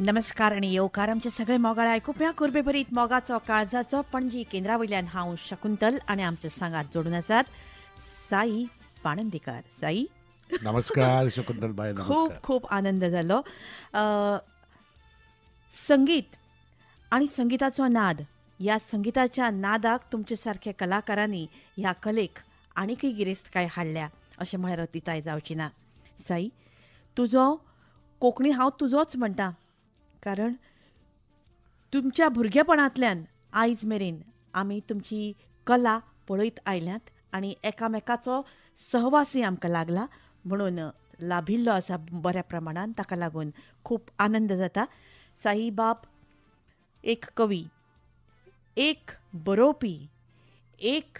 नमस्कार आणि येवकार आमचे सगळे मोगाळ आयकुप्या कुर्बे भरीत मोगाचो काळजाचो पणजी केंद्रा वयल्यान हांव शकुंतल आणि आमच्या सांगात जोडून आसात साई पाणंदीकर. साई नमस्कार शकुंतल बाय. खूप नमस्कार. खूप आनंद जालो. संगीत आणि संगीताचो नाद, ह्या संगीताच्या नादाक तुमचे सारखे कलाकारांनी ह्या कलेक आनीकय गिरेस्तकाय हाडल्या अशें म्हळ्यार अतिताय जावची ना. साई, तुजो कोंकणी हांव तुजोच म्हणटा, कारण तुमच्या भुरगेपणांतल्यान आयज मेरेन आमी तुमची कला पळयत आयल्यात आनी एकामेकाचो सहवासय आमकां लागला म्हणून लाभिल्लो आसा बऱ्या प्रमाणान. ताका लागून खूब आनंद जाता. साई बाब एक कवी, एक बरोवपी, एक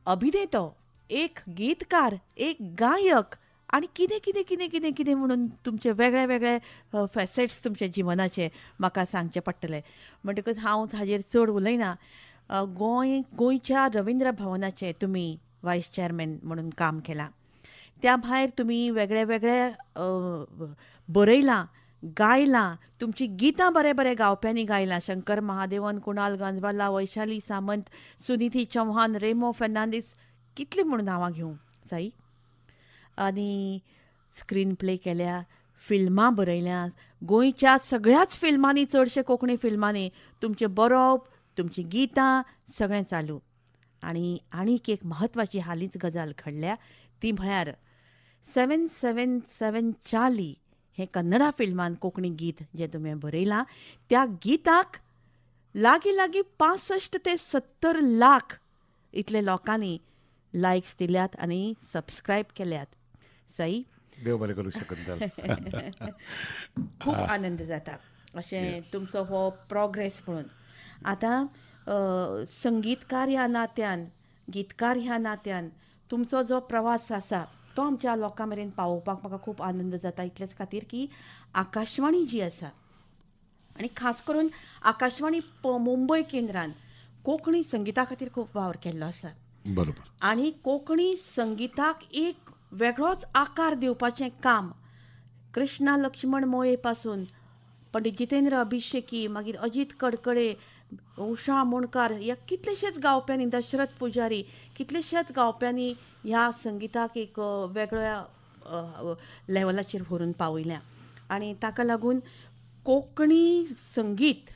अभिनेतो, एक गीतकार, एक गायक आनी कितें कितें कितें कितें कितें म्हणून तुमचे वेगळे वेगळे फॅसेट्स तुमच्या जिवनाचे म्हाका सांगचे पडटले. म्हणटकच हांव हाजेर चड उलयना. गोंयच्या रवींद्र भवनाचे तुमी वायस चॅरमॅन म्हणून काम केलां. त्या भायर तुमी वेगळे वेगळे बरयलां, गायलां, तुमची गितां बरे बरे गावप्यांनी गायलां. शंकर महादेवन, कुणाल गांजवाला, वैशाली सामंत, सुनिधी चौहान, रेमो फेर्नांदीस, कितले म्हणून नांवां घेवं साई. आनी स्क्रीन प्ले केल्या, फिल्मां बरयल्या. गोंयच्या सगळ्याच फिल्मांनी, चडशे कोंकणी फिल्मांनी तुमचें बरोवप, तुमचीं गितां सगळें चालू. आनीक एक म्हत्वाची हालींच गजाल घडल्या, ती म्हळ्यार 777 चार्ली हें कन्नडा फिल्मान कोंकणी गीत जें तुवें बरयलां, त्या गिताक लागीं लागीं 65 ते 70 लाख इतले लोकांनी लायक्स दिल्यात आनी सबस्क्रायब केल्यात. साई, देव बरें करूं शकुंतल. खूब आनंद जाता अशें तुमचो हो प्रोग्रेस पळोवन. आतां संगीतकार ह्या नात्यान, गीतकार ह्या नात्यान तुमचो जो प्रवास आसा तो आमच्या लोकां मेरेन पावोवपाक म्हाका खूब आनंद जाता. इतलेच खातीर की आकाशवाणी जी आसा आनी खास करून आकाशवाणी मुंबय केंद्रान कोंकणी संगिता खातीर खूब वावर केल्लो आसा. बरोबर. आनी कोंकणी संगिताक एक वेगळोच आकार दिवपाचें काम कृष्णा लक्ष्मण मोये पासून पंडीत जितेंद्र अभिषेकी, मागीर अजीत कडकडे, उशा मुणकार, ह्या कितलेशेच गावप्यांनी, दशरथ पुजारी, कितलेशेच गावप्यांनी ह्या संगिताक एक वेगळ्या लेवलाचेर व्हरून पावयल्या. आनी ताका लागून कोंकणी संगीत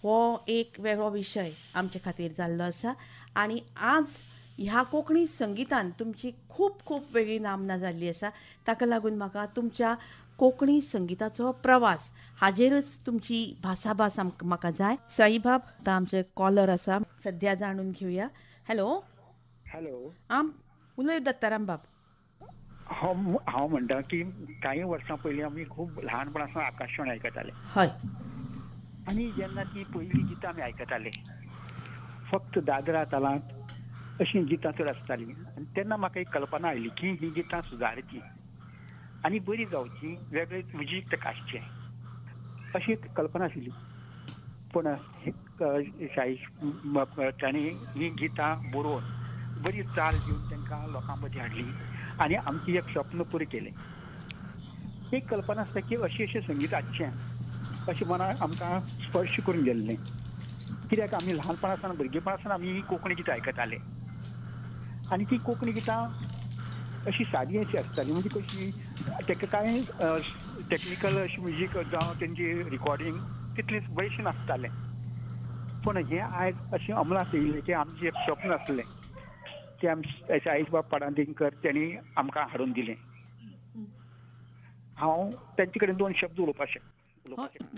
हो एक वेगळो विशय आमचे खातीर जाल्लो आसा. आनी आज ह्या कोंकणी संगितान तुमची खूब खूब वेगळी नामना जाल्ली आसा. ताका लागून म्हाका तुमच्या कोंकणी संगिताचो प्रवास हाजेरच तुमची भासाभास म्हाका जाय. साईबाब, आतां आमचे कॉलर आसा, सद्या जाणून घेवया. हॅलो. हॅलो. उलय दत्ताराम बाब. हांव म्हणटा की काही वर्सां पयलीं आमी खूब ल्हानपणासान आकाशवाणी आयकताले. हय. आनी जेन्ना ती पयलीं गितां आमी आयकताले, फक्त दादरा तालांत अशीं गितां चड आसतालीं. आनी तेन्ना म्हाका एक कल्पना आयली की ही गितां सुदारची आनी बरी जावची, वेगळेच विशिश्ट काशचे, अशी एक कल्पना आशिल्ली. पूण तांणी ही गितां बरोवन बरी चाल दिवन तांकां लोकां मदीं हाडली आनी आमची एक स्वप्न पुरें केलें. एक कल्पना आसता की अशें संगीत आसचें अशें मनाक आमकां स्पर्श करून गेल्लें. कित्याक आमी ल्हानपणासान, भुरगेपणासान आमी कोंकणी गितां आयकताले आनी ती कोंकणी गितां अशी सादी अशी आसताली. म्हणजे कशी ताका कांय टॅक्निकल अशी म्युजीक जावं तेंची रिकॉर्डिंग तितलें बरेंशें नासतालें. पूण हें आयज अशें अमलाक येयलें की आमचें एक स्वप्न आसलें तें आमचे साईबाब पाडणेकर तेणी आमकां हाडून दिलें. हांव तांचे कडेन 2 शब्द उलोवपाक शकता.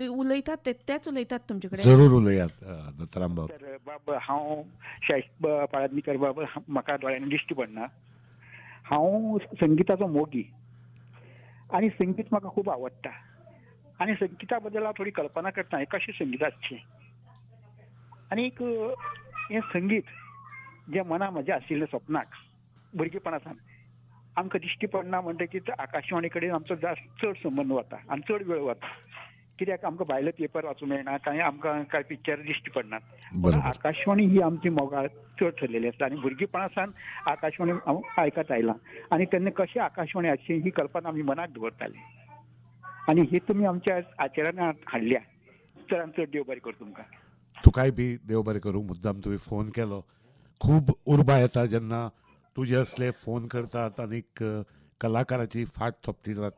उलयतात तेच उलयतात तुमचे कडेन. जरूर उलयात दत्ताराम बाब. तर बाब, हांव साईबाब पाडणेकर बाब, म्हाका दोळ्यांनी दिश्टी पडना. हांव संगिताचो मोगी आनी संगीत म्हाका खूब आवडटा आनी संगिता बद्दल हांव थोडी कल्पना करता हें कशें संगीत आसचें. आनीक हें संगीत जें मना म्हज्या आशिल्लें स्वप्नाक भुरगेपणासान आमकां दिश्टी पडना म्हणटकीच आकाशवाणी कडेन आमचो चड संबंद वता आनी चड वेळ वता. कित्याक आमकां भायले पेपर वाचूंक मेळना, आमकां कांय पिक्चर दिश्टी पडनात. पूण आकाशवाणी ही आमची मोगाळ चड थरलेली आसता आनी भुरगेपणासान आकाशवाणी हांव आयकत आयलां. आनी तेन्ना कशें आकाशवाणी आसची ही कल्पना आमी मनाक दवरताले. आणि हे तुम्ही आमच्या आचरणात हाडल्या तर आमचं देव बरें कर तुमकां. तुकाय बी देव बरें करूं. मुद्दाम तुवें फोन केलो. खूब उर्बा येता जेन्ना तुजे असले फोन करतात आनीक कलाकाराची फाट थोपटितात.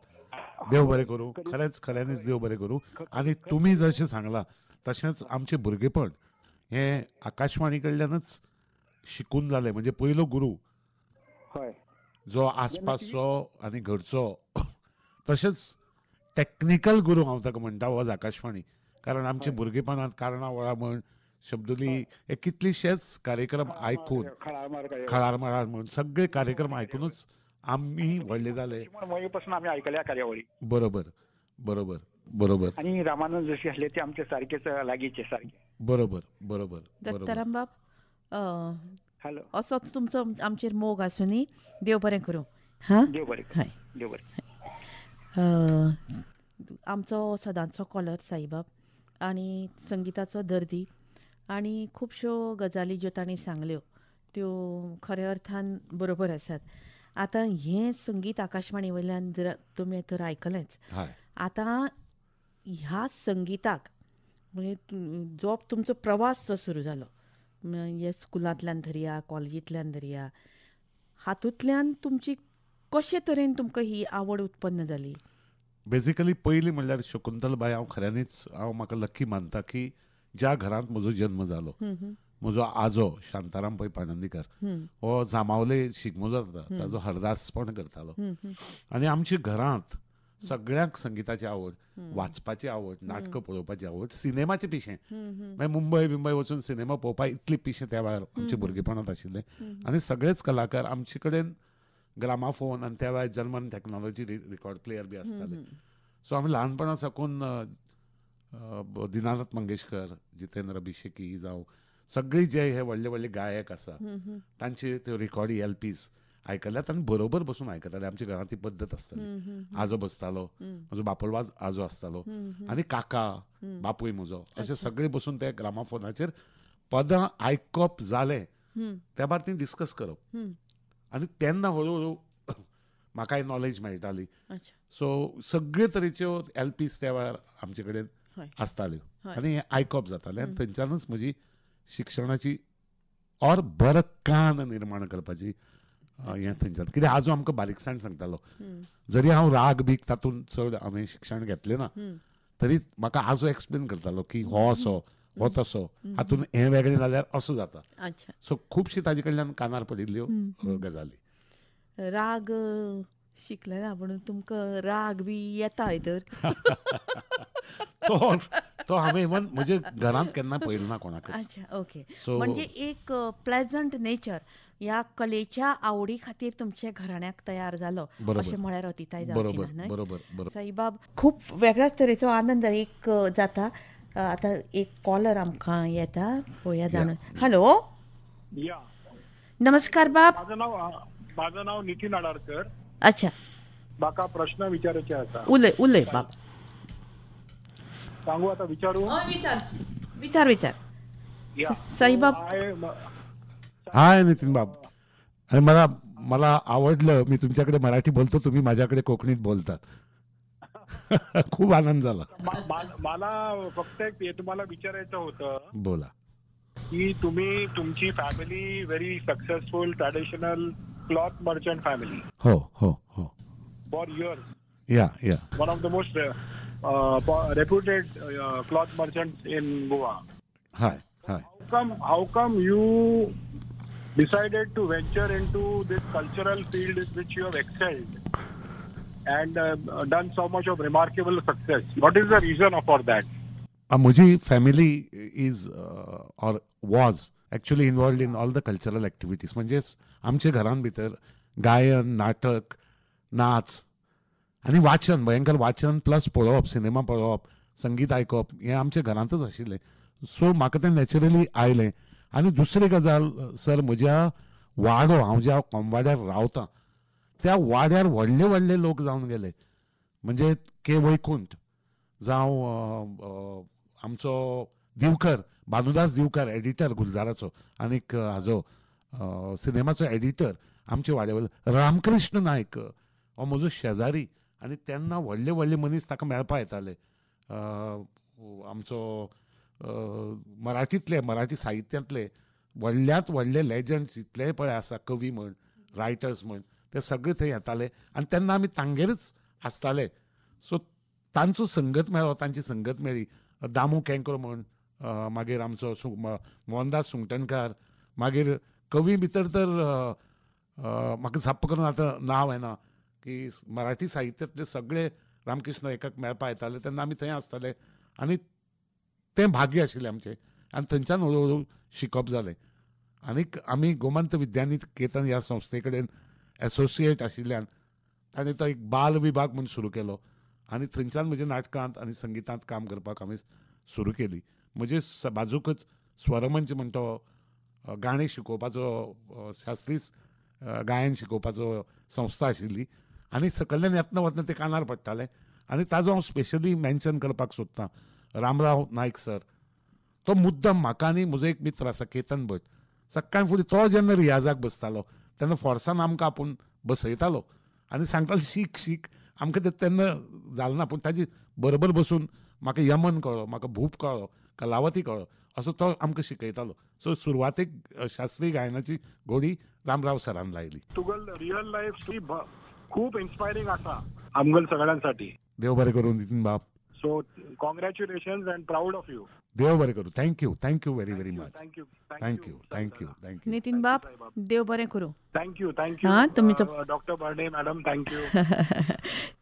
देव बरें करूं. खऱ्यांनीच देव बरें करूं. आनी तुमी जशें सांगलां तशेंच आमचें भुरगेपण हें आकाशवाणी कडल्यानच शिकून जालें. म्हणजे पयलो गुरू हय जो आसपासचो आनी घरचो तशेंच टॅक्निकल गुरू हांव ताका म्हणटा हो आकाशवाणी. कारण आमचे भुरगेपणांत कार्नावळा म्हण शब्दुली हे कितलेशेच कार्यक्रम आयकून खळार मळार म्हण सगळे कार्यक्रम आयकूनच आमी व्हडले जाले. मये पासून आमी आयकल्या कार्यावळी. बरोबर बरोबर बरोबर. आणि रामानंद जसे असले ते आमचे सारखेच लागीचे सारखे. बरोबर बरोबर बरोबर. दत्ताराम बाब हॅलो. असोच तुमचो आमचेर मोग आसूं न्ही. देव बरें करूं. हा देव बरें हय. देव बरें. आमचो सदांचो कॉलर साईबाब आनी संगिताचो दर्दी आनी खुबश्यो गजाली ज्यो तांणी सांगल्यो त्यो खऱ्या अर्थान बरोबर आसात. आतां हें संगीत आकाशवाणी वयल्यान जर तुमी तर आयकलेंच. हय आतां ह्या संगिताक म्हणजे जो तुमचो प्रवास जो सुरू जालो म्हणजे स्कुलांतल्यान धरया कॉलेजींतल्यान धरया हातूंतल्यान तुमची कशे तरेन तुमकां ही आवड उत्पन्न जाली. बेजिकली पयलीं म्हणल्यार शकुंतलबाई हांव खऱ्यांनीच म्हाका लकी मानता की ज्या घरांत म्हजो जल्म जालो म्हजो आजो शांताराम पै पाणंदीकर हो जामावले शिगमो जाता ताजो हरदासपण करतालो. आनी आमच्या घरांत सगळ्यांक संगिताची आवड, वाचपाची आवड, नाटकां पळोवपाची आवड, सिनेमाचें पिशें. मागीर मुंबय बिंबय वचून सिनेमा पळोवपाक इतलें पिशें त्या वेळार आमच्या भुरगेपणांत आशिल्लें. आनी सगळेच कलाकार आमचे कडेन ग्रामाफोन आनी त्या वेळार जर्मन टॅक्नॉलॉजी रिकॉर्ड प्लेयर बी आसताले. सो आमी ल्हानपणा साकून दिनानाथ मंगेशकर, जितेंद्र अभिषेकी जावं सगळी जे हे व्हडले व्हडले गायक आसा तांचे त्यो रिकॉर्डी एलपीज आयकल्यात आनी बरोबर बसून आयकताले. आमच्या घरांत ती पद्दत आसताली. आजो बसतालो, म्हजो बापोलवाज आजो आसतालो आनी काका बापूय म्हजो अशे सगळे बसून ते ग्रामाफोनाचेर पदां आयकप जालें त्या भायर ती डिस्कस करप. आनी तेन्ना हळू हळू म्हाकाय नॉलेज मेळटाली. सो सगळे तरेच्यो एलपीज त्या वेळार आमचे कडेन आसताल्यो आनी हें आयकप जातालें. आनी थंयच्यानच म्हजी शिक्षणाची और बरो कान निर्माण करपाची हें थंयच्यान. कित्याक आजो आमकां बारीकसाण सांगतालो. जरी हांव राग बीक तातूंत चड हांवें शिक्षण घेतलें ना तरी म्हाका आजो एक्सप्लेन करतालो की हो असो हो तसो हातूंत हें वेगळें जाल्यार असो जाता. सो खुबशी ताजे कडल्यान कानार पडिल्ल्यो गजाली. राग शिकले ना पूण तुमकां राग बी येता तर तो हांवें इवन म्हजे घरांत केन्ना पळयलो ना कोणाकच. अच्छा ओके. म्हणजे एक प्लेजंट नेचर ह्या कलेच्या आवडी खातीर तुमच्या घराण्याक तयार जालो अशें म्हळ्यार अतिताय जावची ना न्हय. बरोबर. साईबाब खूब वेगळ्याच तरेचो आनंद एक जाता. आतां एक कॉलर आमकां येता पळोवया जाणून. हॅलो नमस्कार बाब. माझं नाव नितीन आडारकर. अच्छा म्हाका प्रश्न विचारचे आसा. उलय बाब. सांगू आता विचारू. विचार साईबाब. हाय नितीन बाब. आणि मला आवडलं मी तुमच्याकडे मराठी बोलतो तुम्ही माझ्याकडे कोकणीत बोलतात. खूप आनंद झाला. मला फक्त एक तुम्हाला विचारायचं होतं. बोला. की तुम्ही तुमची family very successful traditional cloth merchant family. हो फॉर इयर्स. या one of the most reputed cloth merchants in Goa. Hi. How come you decided to venture into this cultural field in which you have excelled and done so much of remarkable success? What is the reason for that? Muji family is or was actually involved in all the cultural activities. म्हणजे आमच्या घरान भितर गायन, नाटक, नाच आनी वाचन, भयंकर वाचन प्लस पळोवप, सिनेमा पळोवप, संगीत आयकप हें आमच्या घरांतच आशिल्लें. सो म्हाका तें नॅचरली आयलें. आनी दुसरी गजाल सर, म्हज्या वाडो हांव ज्या वाड्यार रावतां त्या वाड्यार व्हडले व्हडले लोक जावन गेले. म्हणजे के वैकुंठ जावं आमचो दिवकर, भानुदास दिवकर एडिटर गुलजाराचो आनीक हाजो सिनेमाचो एडिटर आमचे वाड्या वयलो रामकृष्ण नायक हो म्हजो शेजारी आनी तेन्ना व्हडले व्हडले मनीस ताका मेळपा येताले. आमचो मराठी साहित्यांतले व्हडल्यांत व्हडले लेजंड्स जितलेय पळय आसा, कवी म्हण, रायटर्स म्हण, ते सगळे थंय येताले आनी तेन्ना आमी तांगेरच आसताले. सो तांचो संगत मेळ्ळो, तांची संगत मेळ्ळी. दामू केंकर म्हण, मागीर आमचो मोहनदास सुंगटणकार, मागीर कवी भितर तर म्हाका झप्प करून आतां नांव येना, की मराठी साहित्यांतले सगळे रामकृष्ण एकाक मेळपा येताले. तेन्ना आमी थंय आसताले आनी तें भाग्य आशिल्लें आमचें. आनी थंयच्यान हळू हळू शिकप जालें. आनीक आमी गोमंत विद्यानिकेतन ह्या संस्थे कडेन एसोसिएट आशिल्ल्यान ताणें तो एक बाल विभाग म्हूण सुरू केलो आनी थंयच्यान म्हज्या नाटकांत आनी संगितांत काम करपाक हांवें सुरू केली. म्हजे बाजूकच स्वरमंच म्हणटा तो गाणें शिकोवपाचो, शास्त्रीय गायन शिकोवपाचो संस्था आशिल्ली आनी सकयल्यान येतना वतना ते कानार पडटालें. आनी ताजो हांव स्पेशली मेन्शन करपाक सोदतां रामराव नायक सर. तो मुद्दम म्हाका आनी म्हजो एक मित्र आसा केतन भट, सकाळीं फुडें तो जेन्ना रियाजाक बसतालो तेन्ना फोर्सान आमकां आपूण बसयतालो आनी सांगतालो शीक शीक. आमकां ते तेन्ना जालें ना, पूण ताजी बरोबर बसून म्हाका यमन कळ्ळो, म्हाका भूप कळ्ळो, कलावती कळ्ळो, असो तो आमकां शिकयतालो. सो सुरवातेक शास्त्रीय गायनाची घोडी रामराव सरान लायली. तुगेल रियल लाईफ स्टोरी खूप इन्स्पायरिंग आसा आमगेल सगळ्यांसाठी. देव बरें करूं नितीन बाब. So congratulations and proud of you. देव बरें करूं. Thank you very very much. Thank you Nitin बाब, देव बरें करूं. थँक्यू हां, तुमचो doctor Barde madam thank you.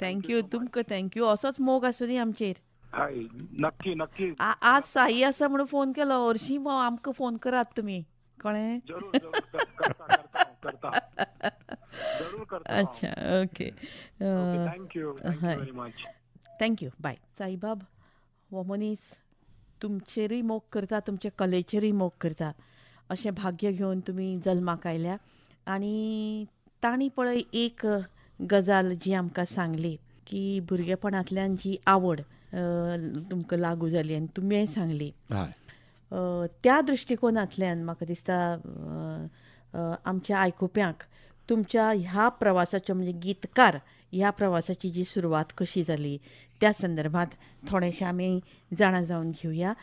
Thank you तुमकां, थँक्यू. असोच मोग आसूं दी आमचेर. हय नक्की नक्की. आज साई आसा म्हणून फोन केलो. हरशीं आमकां फोन करात तुमी, कळ्ळें? जरूर करता जरूर करता. अच्छा, okay. Thank you very much. Thank you, bye. साईबाब हो मनीस तुमचेरय मोग करता, तुमचे कलेचेरय मोग करता. अशें भाग्य घेवन तुमी जल्माक आयल्या. आनी तांणी पळय एक गजाल जी आमकां सांगली, की भुरगेपणांतल्यान जी आवड तुमकां लागू जाली आनी तुमीय सांगली, त्या दृश्टिकोनांतल्यान म्हाका दिसता आमच्या आयकुप्यांक तुमच्या ह्या प्रवासाचो, म्हणजे गीतकार ह्या प्रवासाची जी सुरवात कशी जाली त्या संदर्भात थोडेशें आमी जाणा जावन घेवया.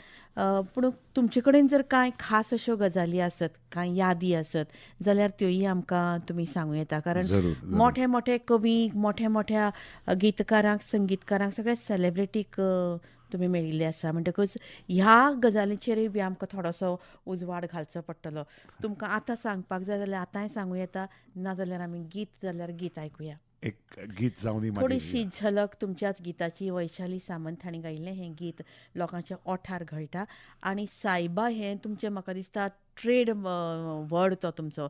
पूण तुमचे कडेन जर कांय खास अश्यो गजाली आसत, कांय यादी आसत, जाल्यार त्योय आमकां तुमी सांगूं येता. कारण मोठे मोठे कवी, मोठ्या मोठ्या गीतकारांक, संगीतकारांक, सगळ्या सेलेब्रिटीक तुमी मेळिल्ले आसा. म्हणटकच ह्या गजालीचेरय बी आमकां थोडोसो उजवाड घालचो पडटलो. तुमकां आतां सांगपाक जाय जाल्यार आतांय सांगूं येता, नाजाल्यार आमी गीत आयकुया. एक गीत जावन थोडीशी झलक तुमच्याच गिताची. वैशाली सामंत हांणी गायिल्लें हें गीत लोकांच्या ओठार घोळटा. आनी सायबा हें तुमचें म्हाका दिसता ट्रेड वर्ड तो तुमचो.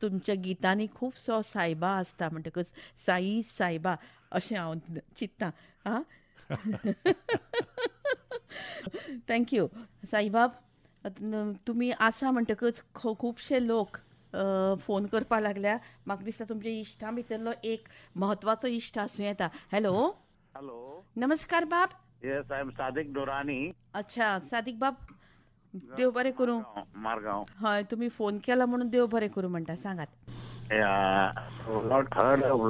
तुमच्या गितांनी खुबसो सायबा आसता. म्हणटकच साई सायबा अशें हांव चिंत्तां. आं थँक्यू साईबाब. तुमी आसा म्हणटकच खुबशे लोक फोन करपा लागल्या. म्हाका दिसता तुमच्या इश्टां भितरलो एक म्हत्वाचो इश्ट आसूं येता. हॅलो. नमस्कार बाब. Yes, I am Sadiq Durrani. अच्छा, सादिक बाब, देव बरें करूं. मारगांव. हय, तुमी फोन केला म्हणून देव बरें करूं म्हणटा. सांगात.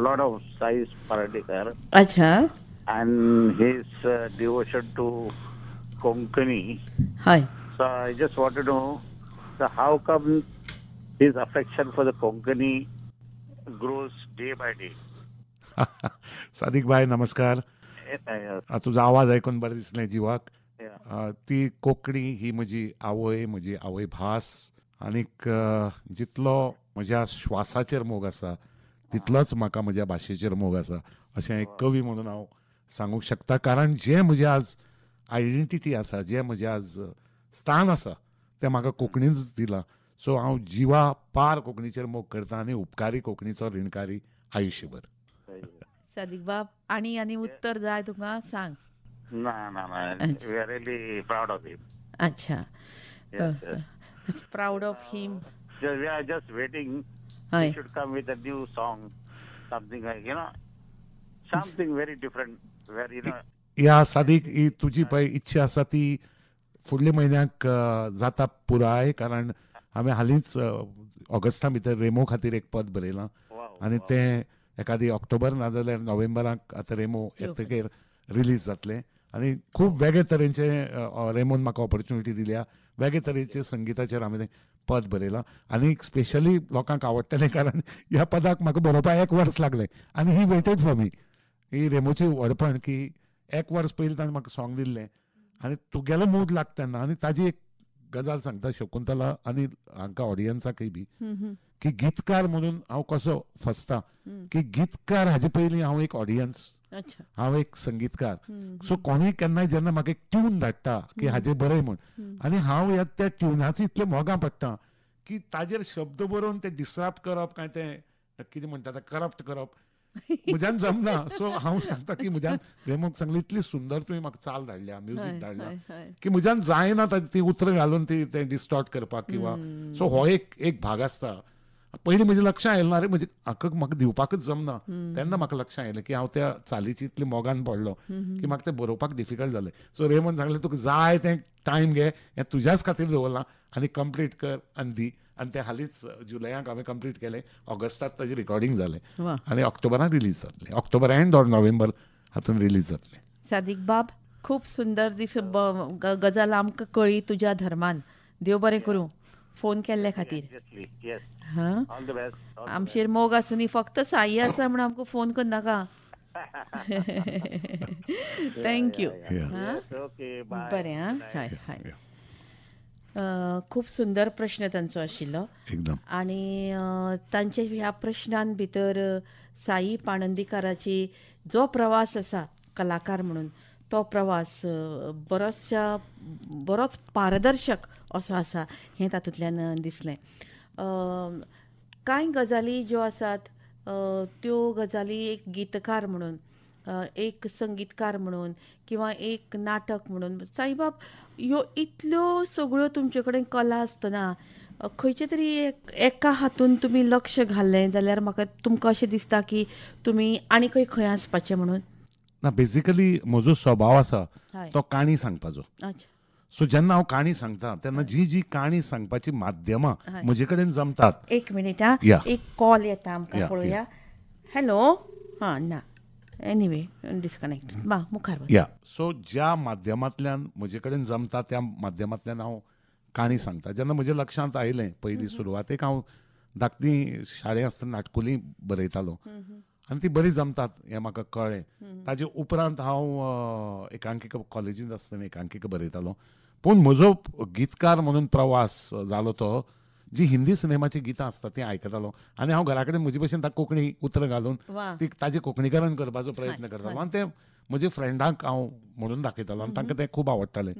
लॉट ऑफ साई पार्टीकर. अच्छा. And his devotion to Konkani. Hi. So I just want to know, so how come his affection for the Konkani grows day by day? Sadiq भाई नमस्कार. तुझा आवाज ऐकून बरें दिसलें जिवाक. ती कोंकणी ही म्हजी आवय भास. आनीक जितलो म्हज्या श्वासाचेर मोग आसा तितलोच म्हाका म्हज्या भाशेचेर मोग आसा अशें एक कवी म्हणून हांव सांगूंक शकता. कारण जें म्हजें आज आयडेंटिटी आसा, जें म्हजें आज स्थान आसा, तें म्हाका कोंकणीच दिलां. सो हांव जिवा पार कोंकणीचेर मोग करता आनी उपकारी कोंकणीचो ऋणकारी आयुश्यभर. सादिक बाब, आनी उत्तर जाय तुका? सांग. ना, we are really proud of him. अच्छा. Proud of him. We are just waiting. He should come with a new song, something like, something very different. या सादिक, ही तुजी पळय इच्छा आसा ती फुडल्या म्हयन्याक जाता पुराय. कारण हांवें हालींच ऑगस्टा भितर रेमो खातीर एक पद बरयलां आनी तें एखादी ऑक्टोबर नाजाल्यार नोव्हेंबराक आतां रेमो येतकीर रिलीज जातले आनी खूब वेगळे तरेचे रेमोन म्हाका ऑपॉर्च्युनिटी दिल्या वेगळे तरेचे संगीताचेर हांवें तें पद बरयलां आनी स्पेशली लोकांक आवडटलें कारण ह्या पदाक म्हाका बरोवपाक 1 वर्स लागलें आनी ही वेटेड फॉर मी ही रेमोची व्हडपण की 1 वर्स पयलीं ताणें म्हाका सॉंग दिल्लें आनी तुगेलो मूड लागता तेन्ना आनी ताजी एक गजाल सांगता शकुंतला आनी हांकां ऑडियन्साकय बी की गीतकार म्हणून हांव कसो फसता की गीतकार हाजे पयलीं हांव एक ऑडियन्स हांव एक संगीतकार सो कोणूय केन्नाय जेन्ना म्हाका एक ट्यून धाडटा की हाजे बरय म्हूण आनी हांव त्या ट्युनाचो इतलें मोगां पडटा की ताजेर शब्द बरोवन ते डिस्टर्ब करप काय ते कितें म्हणटा ते करप्ट करप म्हज्यान जमना सो हांव सांगता की म्हज्यान रेमोक सांगलें इतली सुंदर तुवें म्हाका चाल धाडल्या म्युजीक धाडल्या की म्हज्यान जायना ती उतरां घालून ती डिस्टॉर्ट करपाक किंवा सो हो एक भाग आसता पयलीं म्हजें लक्षांत आयलें ना रे म्हणजे म्हाका दिवपाकच जमना तेन्ना म्हाका लक्षांत आयलें की हांव त्या चालीची इतली मोगान पडलो की म्हाका तें बरोवपाक डिफिकल्ट जालें सो रेमोन सांगलें तुका जाय तें टायम घे हें तुज्याच खातीर दवरलां आनी कंप्लीट कर आनी दी आनी तें हालींच जुलयाक हांवें कंप्लीट केलें ऑगस्टाक ताजें रिकॉर्डिंग जालें आनी ऑक्टोबराक रिलीज जातलें ऑक्टोबर एंड ऑर नोव्हेंबर हातून रिलीज जातलें सादीक बाब खूब सुंदर दीस गजाल आमकां कळ्ळी तुज्या धर्मान देव बरें करूं फोन केल्ले खातीर आमचेर मोग आसूनी फक्त साई आसा म्हणून आमकां फोन करनाका थँक्यू बरें आं हय हय खूब सुंदर प्रश्न तांचो आशिल्लो एकदम आनी तांचे ह्या प्रश्नां भितर साई पाणंदीकाराची जो प्रवास आसा कलाकार म्हणून तो प्रवास बरोच पारदर्शक असो आसा हें तातूंतल्यान दिसलें कांय गजाली ज्यो आसात त्यो गजाली एक गीतकार म्हणून एक संगीतकार म्हणून किंवा एक नाटक म्हणून साईबाब ह्यो इतल्यो सगळ्यो तुमचे कडेन कला आसतना खंयचे तरी एका हातून तुमी लक्ष घाल्लें जाल्यार म्हाका तुमकां अशें दिसता की तुमी आनीकय खंय आसपाचें म्हणून ना बेसिकली म्हजो स्वभाव आसा तो काणी सांगपाचो अच्छा सो जेन्ना हांव काणी सांगता तेन्ना जी काणी सांगपाची माध्यमां म्हजे कडेन जमतात एक मिनिट आं एक कॉल येता आमकां पळोवया हॅलो हां ना एनिवे डिस्कनेक्ट मुखार या सो ज्या माध्यमांतल्यान म्हजे कडेन जमता त्या माध्यमांतल्यान हांव काणी सांगता जेन्ना म्हज्या लक्षांत आयलें पयलीं सुरवातेक हांव धाकटी शाळेंत आसतना नाटकुलीं बरयतालो आनी ती बरी जमतात हें म्हाका कळ्ळें ताजे उपरांत हांव एकांकिका कॉलेजींत आसतना एकांकिका बरयतालो पूण म्हजो गीतकार म्हणून प्रवास जालो तो जी हिंदी सिनेमाची गितां आसता ती आयकतालो आनी हांव घरा कडेन म्हजे भशेन ताका कोंकणी उतरां घालून ती ताजें कोंकणीकरण करपाचो प्रयत्न करतालो आनी तें म्हजे फ्रेंडांक हांव म्हणून दाखयतालो आनी तांकां तें खूब आवडटालें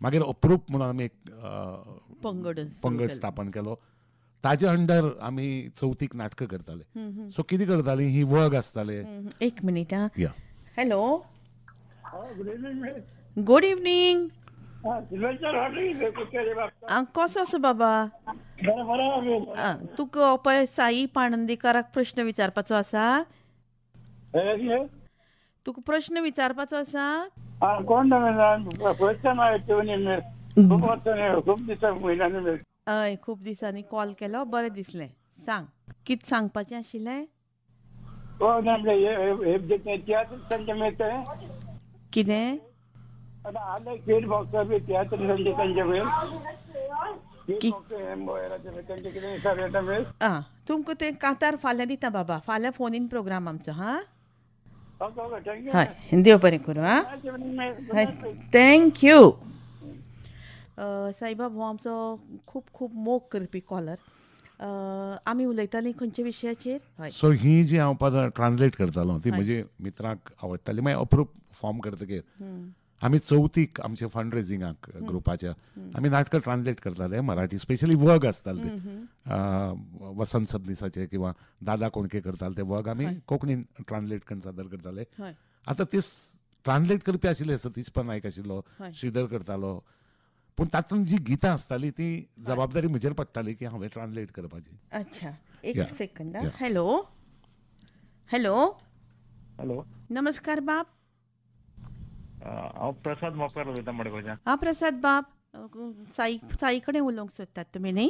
मागीर अप्रूप म्हणून आमी एक पंगड स्थापन केलो ताजे अंडर आमी चवथीक नाटकां करताले सो कितें करतालीं ही वग आसताले एक मिनिट आं हॅलो गुड इवनिंग कसो आसा बाबा तुका पळय साई पाणंदीकाराक प्रश्न विचारपाचो आसा तुका प्रश्न विचारपाचो आसा हय खूब दिसांनी कॉल केलो बरें दिसलें सांग कितें सांगपाचें आशिल्लें कितें तुमकां तें कांतार फाल्यां दिता बाबा फाल्यां फोन इन प्रोग्राम आमचो हां हय देव बरें करूं आं थँक्यू साईबाब हो आमचो खूब खूब मोग करपी कॉलर आमी उलयतालीं खंयच्या विशयाचेर सो ही जी हांव पदां ट्रान्सलेट करतालो ती म्हजे मित्रांक आवडटाली मागीर अप्रूप फॉर्म करतकीर आमी चवथीक आमचे फंड रेजिंगाक ग्रुपाच्या आमी नाटकां ट्रान्सलेट करताले मराठी स्पेशली वग आसताले ते वसंत सबनीसाचे किंवा दादा कोणके करताले ते वग आमी कोंकणीन ट्रान्सलेट करून सादर करताले आतां ते ट्रान्सलेट करपी आशिल्ले सतीश नायक आशिल्लो श्रीधर करतालो पूण तातूंत जी गितां आसताली ती जबाबदारी म्हजेर पडटाली की हांवें ट्रान्सलेट करपाची अच्छा एक सेकंद हॅलो हॅलो हॅलो नमस्कार बाब हांव प्रसाद मोपर उलयतां मडगांवच्यान हां प्रसाद बाब साई कडेन उलोवंक सोदतात तुमी न्ही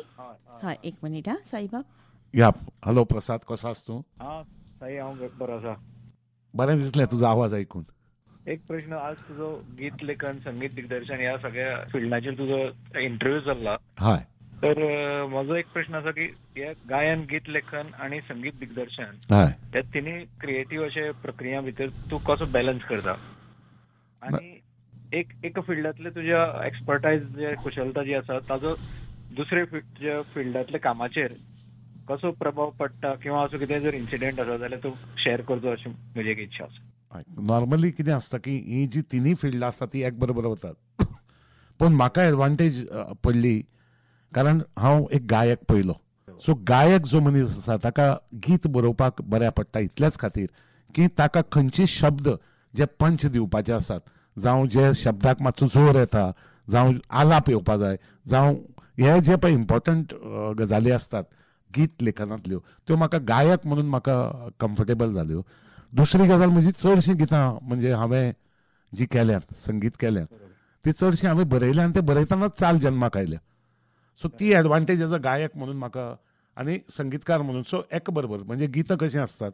हय एक मिनीट हां साई बाब या हॅलो प्रसाद कसो आसा तूं साई हांव बरो आसा. बरें दिसलें तुजो आवाज आयकून. एक प्रश्न, आज तुझो गीत लेखन, संगीत दिग्दर्शन ह्या सगळ्या फिल्डाचेर तुजो इंटरव्यू जाल्ला. हय. तर म्हजो एक प्रश्न आसा की हे गायन, गीत लेखन आणि संगीत दिग्दर्शन हय. हे तिनी क्रिएटीव अशे प्रक्रिया भितर तूं कसो बॅलन्स करता? आणि एक फिल्डांतले तुज्या एक्सपर्टायज जे कुशलता जी आसा ताजो दुसरे तुज्या फिल्डांतल्या कामाचेर कसो प्रभाव पडटा, किंवा असो कितें जर इन्सिडेंट आसा जाल्यार तूं शेअर करचो अशी म्हजी एक इच्छा आसा. नॉर्मली कितें आसता की ही जी तिनूय फिल्डां आसा ती एक बरोबर वतात. पूण म्हाका एडवांटेज पडली कारण हांव एक गायक पयलो. सो गायक जो मनीस आसा ताका गीत बरोवपाक बऱ्या पडटा इतल्याच खातीर की ताका खंयचे शब्द जे पंच दिवपाचे आसात, जावं जे शब्दाक मातसो जोर येता, जावं आलाप येवपा जाय, जावं हे जे पळय इम्पॉर्टंट गजाली आसतात गीत लेखनांतल्यो त्यो म्हाका गायक म्हणून म्हाका कम्फर्टेबल जाल्यो. दुसरी गजाल म्हजी चडशीं गितां म्हणजे हांवें जी केल्यात, संगीत केल्यात ती चडशीं हांवें बरयल्या आनी ते बरयतानाच चाल जल्माक आयल्या. सो ती एडवांटेज एज अ गायक म्हणून म्हाका आनी संगीतकार म्हणून. सो एका बरोबर म्हणजे गितां कशीं आसतात,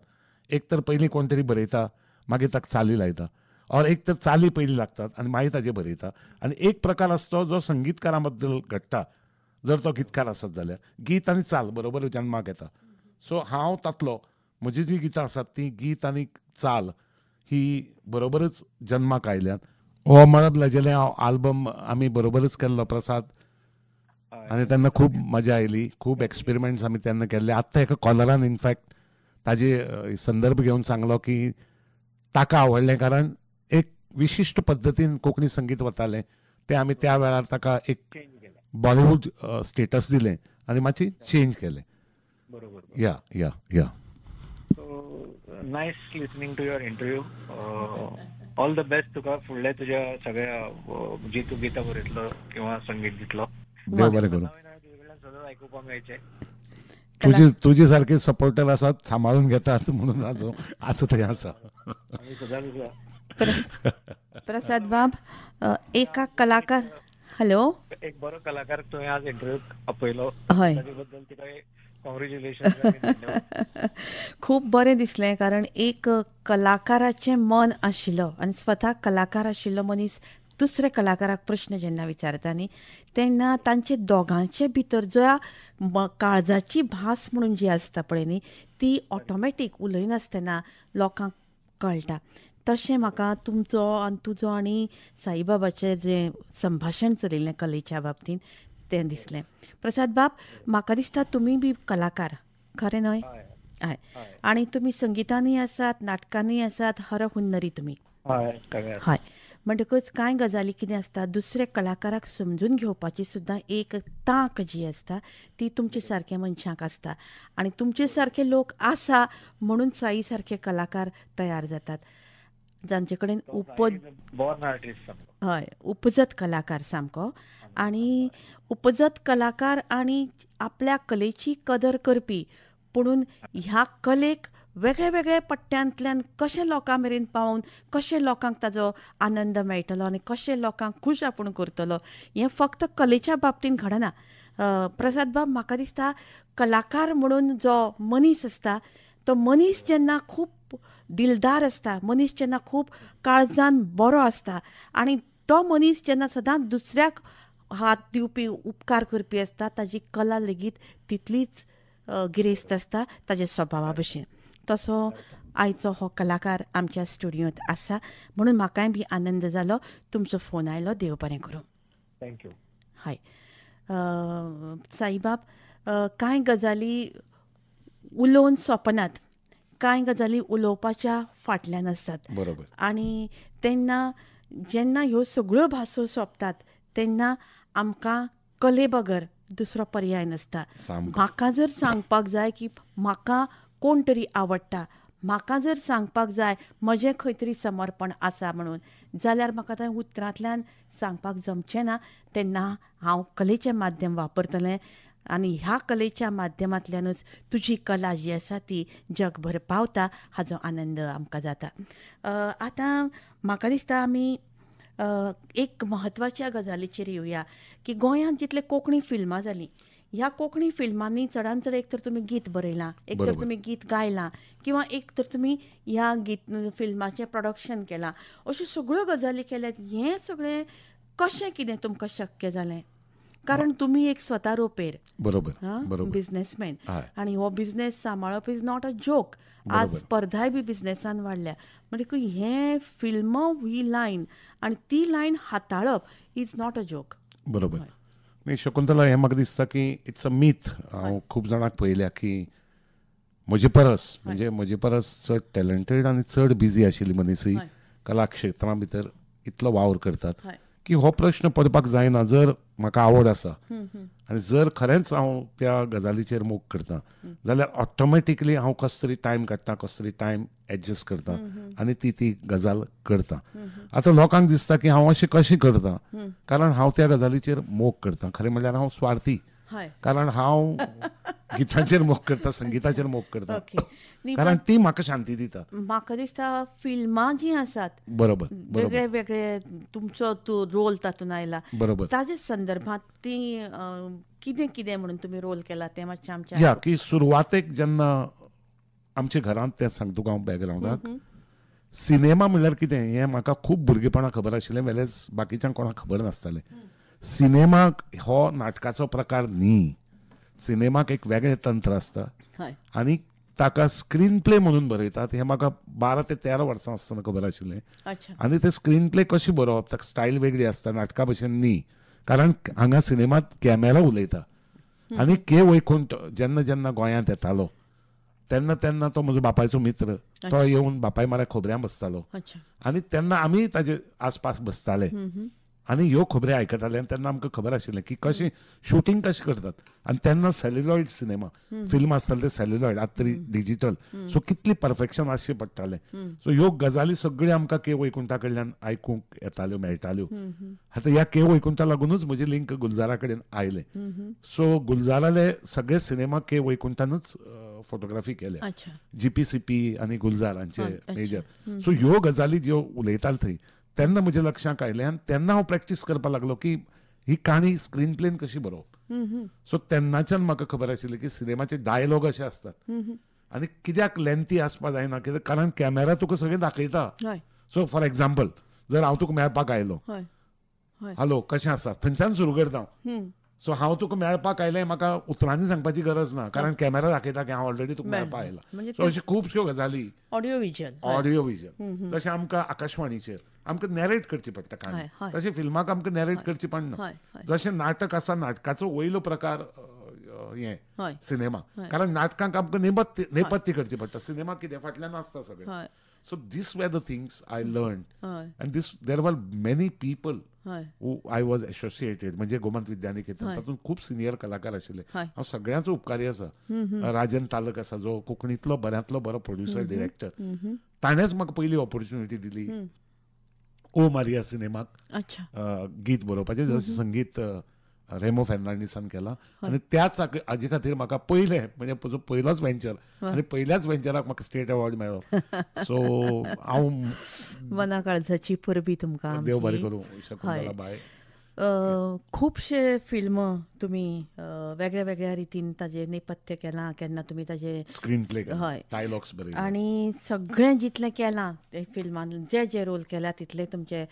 एक तर पयलीं कोण तरी बरयता मागीर ताका चाली लायता, और एक तर चाली पयलीं लागतात आनी मागीर ताजेर बरयता. आनी एक प्रकार आसता जो संगीतकारा बद्दल घडटा, जर तो गीतकार आसत जाल्यार गीत आनी चाल बरोबर जन्माक येता. सो हांव तातलो म्हजी जी गितां आसात ती गीत आनी चाल ही बरोबरच जन्माक आयल्यात. हो म्हणप लागिल्लें हांव आल्बम आमी बरोबरच केल्लो प्रसाद, आनी तेन्ना खूब मजा आयली. खूब एक्सपेरिमेंट्स आमी तेन्ना केल्ले. आत्तां एका कॉलरान इनफॅक्ट ताजे संदर्भ घेवन सांगलो की ताका आवडलें कारण एक विशिश्ट पद्दतीन कोंकणी संगीत वतालें तें आमी त्या वेळार ताका एक बॉलिवूड स्टेटस दिलें आनी मातशी चेंज केलें. बरोबर. Yeah yeah yeah so nice listening to your interview. All the best तुका फुडल्या तुज्या सगळ्या जी तूं गितां बरयतलो किंवा संगीत दितलो. देव बरें करूं. सदांच आयकुपाक मेळचें. तुजी सारके सपोर्टर आसात, सांबाळून घेतात म्हणून असं थंय आसा. आमी सदांच आसा. प्रसाद बाब, एका कलाकार. हॅलो. एक बरो कलाकार तुवें आज इंटरव्यू आपयलो, हय. ताजे बद्दल तुका कॉंग्रॅच्युलेशन. खूब बरें दिसलें कारण एक कलाकाराचें मन आशिल्लो आनी स्वता कलाकार आशिल्लो मनीस दुसऱ्या कलाकाराक प्रश्न जेन्ना विचारता न्ही तेन्ना तांचे दोगांचे भितर जो काळजाची भास म्हणून जी आसता पळय न्ही ती ऑटोमॅटीक उलयनासतना लोकांक कळटा. तशें म्हाका तुमचो आनी तुजो आनी साईबाबाचें जें संभाशण चलिल्लें कलेच्या बाबतींत तें दिसलें. प्रसाद बाब, म्हाका दिसता तुमी बी कलाकार, खरें न्हय? हय. आनी तुमी संगितानूय आसात, नाटकांनीय आसात, हर हुन्नरी तुमी. हय. म्हणटकच कांय गजाली कितें आसता, दुसऱ्या कलाकाराक समजून घेवपाची सुद्दां एक तांक जी आसता ती तुमचे सारक्या मनशांक आसता. आनी तुमचे सारके लोक आसा म्हणून साई सारके कलाकार तयार जातात, जांचे कडेन हय उपजत कलाकार सामको. आनी उपजत कलाकार आनी आपल्या कलेची कदर करपी, पुणून ह्या कलेक वेगळे वेगळे पट्ट्यांतल्यान कशें लोकां मेरेन पावून कशें लोकांक ताजो आनंद मेळटलो आनी कशें लोकांक खूश आपूण करतलो हें फक्त कलेच्या बाबतींत घडना. प्रसाद बाब, म्हाका दिसता कलाकार म्हणून जो मनीस आसता तो मनीस जेन्ना खूब दिलदार आसता, मनीस जेन्ना खूब काळजान बरो आसता आनी तो मनीस जेन्ना सदांच दुसऱ्याक हात दिवपी, उपकार करपी आसता, ताजी कला लेगीत तितलीच गिरेस्त आसता ताज्या स्वभावा भशेन. तसो आयचो हो कलाकार आमच्या स्टुडियोंत आसा म्हणून म्हाकाय बी आनंद जालो. तुमचो फोन आयलो, देव बरें करूं. थँक्यू. हय. साईबाब, कांय गजाली उलोवन सोंपनात, कांय गजाली उलोवपाच्या फाटल्यान आसतात. बरोबर. आनी तेन्ना जेन्ना ह्यो सगळ्यो भासो सोंपतात तेन्ना आमकां कले बगर दुसरो पर्याय नासता. म्हाका जर सांगपाक जाय की म्हाका कोण तरी आवडटा, म्हाका जर सांगपाक जाय म्हजें खंय तरी समर्पण आसा म्हणून, जाल्यार म्हाका तें उतरांतल्यान सांगपाक जमचें ना. तेन्ना हांव कलेचें माध्यम वापरतलें आनी ह्या कलेच्या माध्यमांतल्यानूच तुजी कला जी आसा ती जगभर पावता, हाजो आनंद आमकां जाता. आतां म्हाका दिसता आमी एक म्हत्वाच्या गजालीचेर येवया की गोंयांत जितले कोंकणी फिल्मां जालीं ह्या कोंकणी फिल्मांनी चडांत चड एक तर तुमी गीत बरयलां, एक तर बरोबर. तुमी गीत गायलां, किंवा एक तर तुमी ह्या गीत फिल्माचें प्रोडक्शन केलां, अश्यो सगळ्यो गजाली केल्यात. हें सगळें कशें कितें तुमकां शक्य जालें? कारण तुमी एक स्वता रोपेर बरोबर. बिझनेसमॅन, हय. आनी हो बिझनेस सांबाळप इज नॉट अ जोक. आज बरोबर. स्पर्धाय बी बिझनेसान वाडल्या. म्हणजे हें फिल्म ही लायन आनी ती लायन हाताळप इज नॉट अ जोक. बरोबर. न्ही शकुंतला, हें म्हाका दिसता की इट्स अ मीथ. हांव खूब जाणांक पळयल्या की म्हजे परस चड टॅलंटेड आनी चड बिजी आशिल्ली मनीसय हय. कला क्षेत्रां भितर इतलो वावर करतात हय. की हो प्रश्न पडपाक जायना. जर म्हाका आवड आसा आनी जर खरेंच हांव त्या गजालीचेर मोग करतां जाल्यार ऑटोमॅटिकली हांव कसो तरी टायम काडटां, कसो तरी टायम एडजस्ट करतां आनी ती गजाल करतां. आतां लोकांक दिसता की हांव अशें कशें करतां, कारण हांव त्या गजालीचेर मोग करतां. खरें म्हणल्यार हांव स्वार्थी, हय. कारण हांव गितांचेर मोग करतां, संगीताचेर मोग करतां, ओके. न्ही, कारण ती म्हाका शांती दिता. म्हाका दिसता फिल्मां जीं आसात, बरोबर. वेगळे वेगळे तुमचो रोल तातूंत आयला, बरोबर. ताजे संदर्भांत ती कितें कितें म्हणून तुमी रोल केला तें मातशें आमच्या या की सुरवातेक जेन्ना आमच्या घरांत, तें सांगता तुका हांव बॅकग्रावंडाक, सिनेमा म्हणल्यार कितें हें म्हाका खूब भुरगेपणां खबर आशिल्लें, वेलेस बाकीच्यांक कोणाक खबर नासतालें. सिनेमाक हो नाटकाचो प्रकार न्ही. सिनेमाक एक वेगळें तंत्र आसता हय. आनी ताका स्क्रीन प्ले म्हणून बरयतात. हें म्हाका 12 ते 13 वर्सां आसतना खबर आशिल्लें. अच्छा. आनी ते स्क्रीन प्ले कशी बरोवप, ताका स्टायल वेगळी आसता, नाटका भशेन न्ही. कारण हांगा सिनेमांत कॅमेरा उलयता. आनी के वैकुंठ जेन्ना जेन्ना गोंयांत येतालो तेन्ना तेन्ना तो म्हजो बापायचो मित्र, तो येवन बापाय म्हऱ्या खोबऱ्यां बसतालो. अच्छा. आनी तेन्ना आमी ताजे आसपास बसताले आनी ह्यो खबरी आयकताले. आनी तेन्ना आमकां खबर आशिल्लें की कशें शूटिंग कशें करतात. आनी तेन्ना सेल्युलॉयड सिनेमा फिल्म आसताले ते सेल्युलॉयड, आतां तरी डिजिटल. सो कितली परफेक्शन आसचें पडटालें. सो ह्यो गजाली सगळ्यो आमकां के वैकुंठा कडल्यान आयकूंक येताल्यो, मेळटाल्यो. आतां ह्या के वैकुंठा लागूनच म्हजें लिंक गुलजारा कडेन आयलें. सो गुलजाराले सगळे सिनेमा के वैकुंठानूच फोटोग्राफी केल्या. अच्छा. GPCP आनी गुलजार हांचे मेजर. सो ह्यो गजाली ज्यो उलयताले थंय तेन्ना म्हज्या लक्षांत आयलें आनी तेन्ना हांव प्रॅक्टीस करपाक लागलो की ही काणी स्क्रीन प्लेन कशी बरोवप. सो तेन्नाच्यान म्हाका खबर आशिल्लें की सिनेमाचे डायलॉग अशे आसतात आनी कित्याक लेंथी आसपाक जायना, कित्याक कारण कॅमेरा तुका सगळें दाखयता. हय. सो फॉर एक्झाम्पल, जर हांव तुका मेळपाक आयलो, हय. हॅलो कशें आसा, थंयच्यान सुरू करता हांव. हम्म. सो हांव तुका मेळपाक आयलें, म्हाका उतरांनी सांगपाची गरज ना, कारण कॅमेरा दाखयता की हांव ऑलरेडी तुका मेळपाक आयला. म्हणजे सो अश्यो खुबश्यो गजाली, ऑडिओ विज्युअल. Audio vision. जशें आमकां आकाशवाणीचेर आमकां नॅरेट करची पडटा हय, काणी, हय. तशें फिल्माक आमकां नॅरेट करची पडना. हय, हय. जशें नाटक आसा, नाटकाचो वयलो प्रकार हें हय. सिनेमा, हय. कारण नाटकांक आमकां नेपथ्य करची पडटा. सिनेमा कितें फाटल्यान आसता सगळें. हय. So these were the things I learn. हय. And there were many people हय. हू आय वॉज एसोसिएटेड, म्हणजे गोमंत विद्यानिकेतन, हय. तातूंत खूब सिनियर कलाकार आशिल्ले. हय. हांव सगळ्यांचो उपकारी आसा. राजन तालक आसा, जो कोंकणींतलो बऱ्यांतलो बरो प्रोड्युसर, डिरेक्टर. ताणेंच म्हाका पयली ऑपॉर्च्युनिटी दिली ओ मारिया सिनेमाक अच्छा. गीत बरोवपाचें. जशें संगीत रेमो फेर्नांडीसान केलां. आनी त्याच हाजे खातीर म्हाका पयलें, म्हणजे म्हजो पयलोच वेंचर आनी पयल्याच वेंचराक म्हाका स्टेट अवॉर्ड मेळ्ळो. सो हांव मना काळजाची परबी तुमकां. देव बरें करूं शकुंतला बाय. खुबशे फिल्म तुमी वेगळ्या वेगळ्या रितीन ताजेर नेपथ्य केलां, केन्ना तुमी ताजे स्क्रीन प्ले हय. डायलॉग्स बरयले. आनी सगळें जितलें केलां ते फिल्मान, जे जे रोल केल्या तितले तुमचे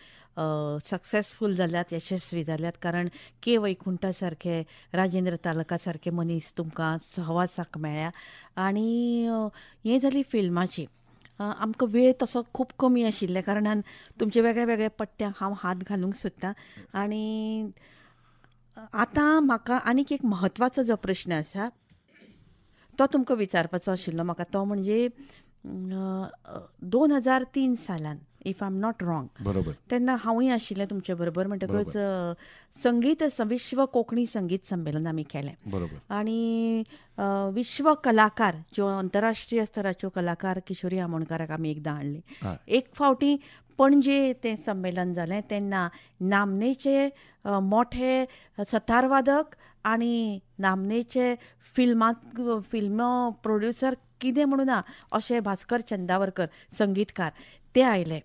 सक्सेसफूल जाल्यात, यशस्वी जाल्यात. कारण के वैकुंठा सारके, राजेंद्र तालका सारके मनीस तुमकां सहवासाक मेळ्ळ्या. आनी हें जाली फिल्माची. आमकां वेळ तसो खूब कमी आशिल्ल्या कारणान तुमचे वेगळे वेगळे पट्ट्यांक हांव हात घालूंक सोदतां. आनी आतां म्हाका आनीक एक म्हत्वाचो जो प्रश्न आसा तो तुमकां विचारपाचो आशिल्लो म्हाका. तो म्हणजे 2003 सालान, if I am not wrong, बरोबर, तेन्ना हांवूय आशिल्लें तुमचे बरोबर. म्हणटकच संगीत विश्व कोंकणी संगीत संमेलन आमी केलें. बरोबर. आनी विश्व कलाकार, ज्यो आंतरराष्ट्रीय स्तराच्यो कलाकार किशोरी आमोणकाराक आमी एकदां हाडली. एक फावटी पणजे तें संमेलन जालें तेन्ना नामनेचे मोठे सतारवादक आनी नामनेचे फिल्म प्रोड्युसर कितें म्हणून ना अशे भास्कर चंदावरकर संगीतकार ते आयले.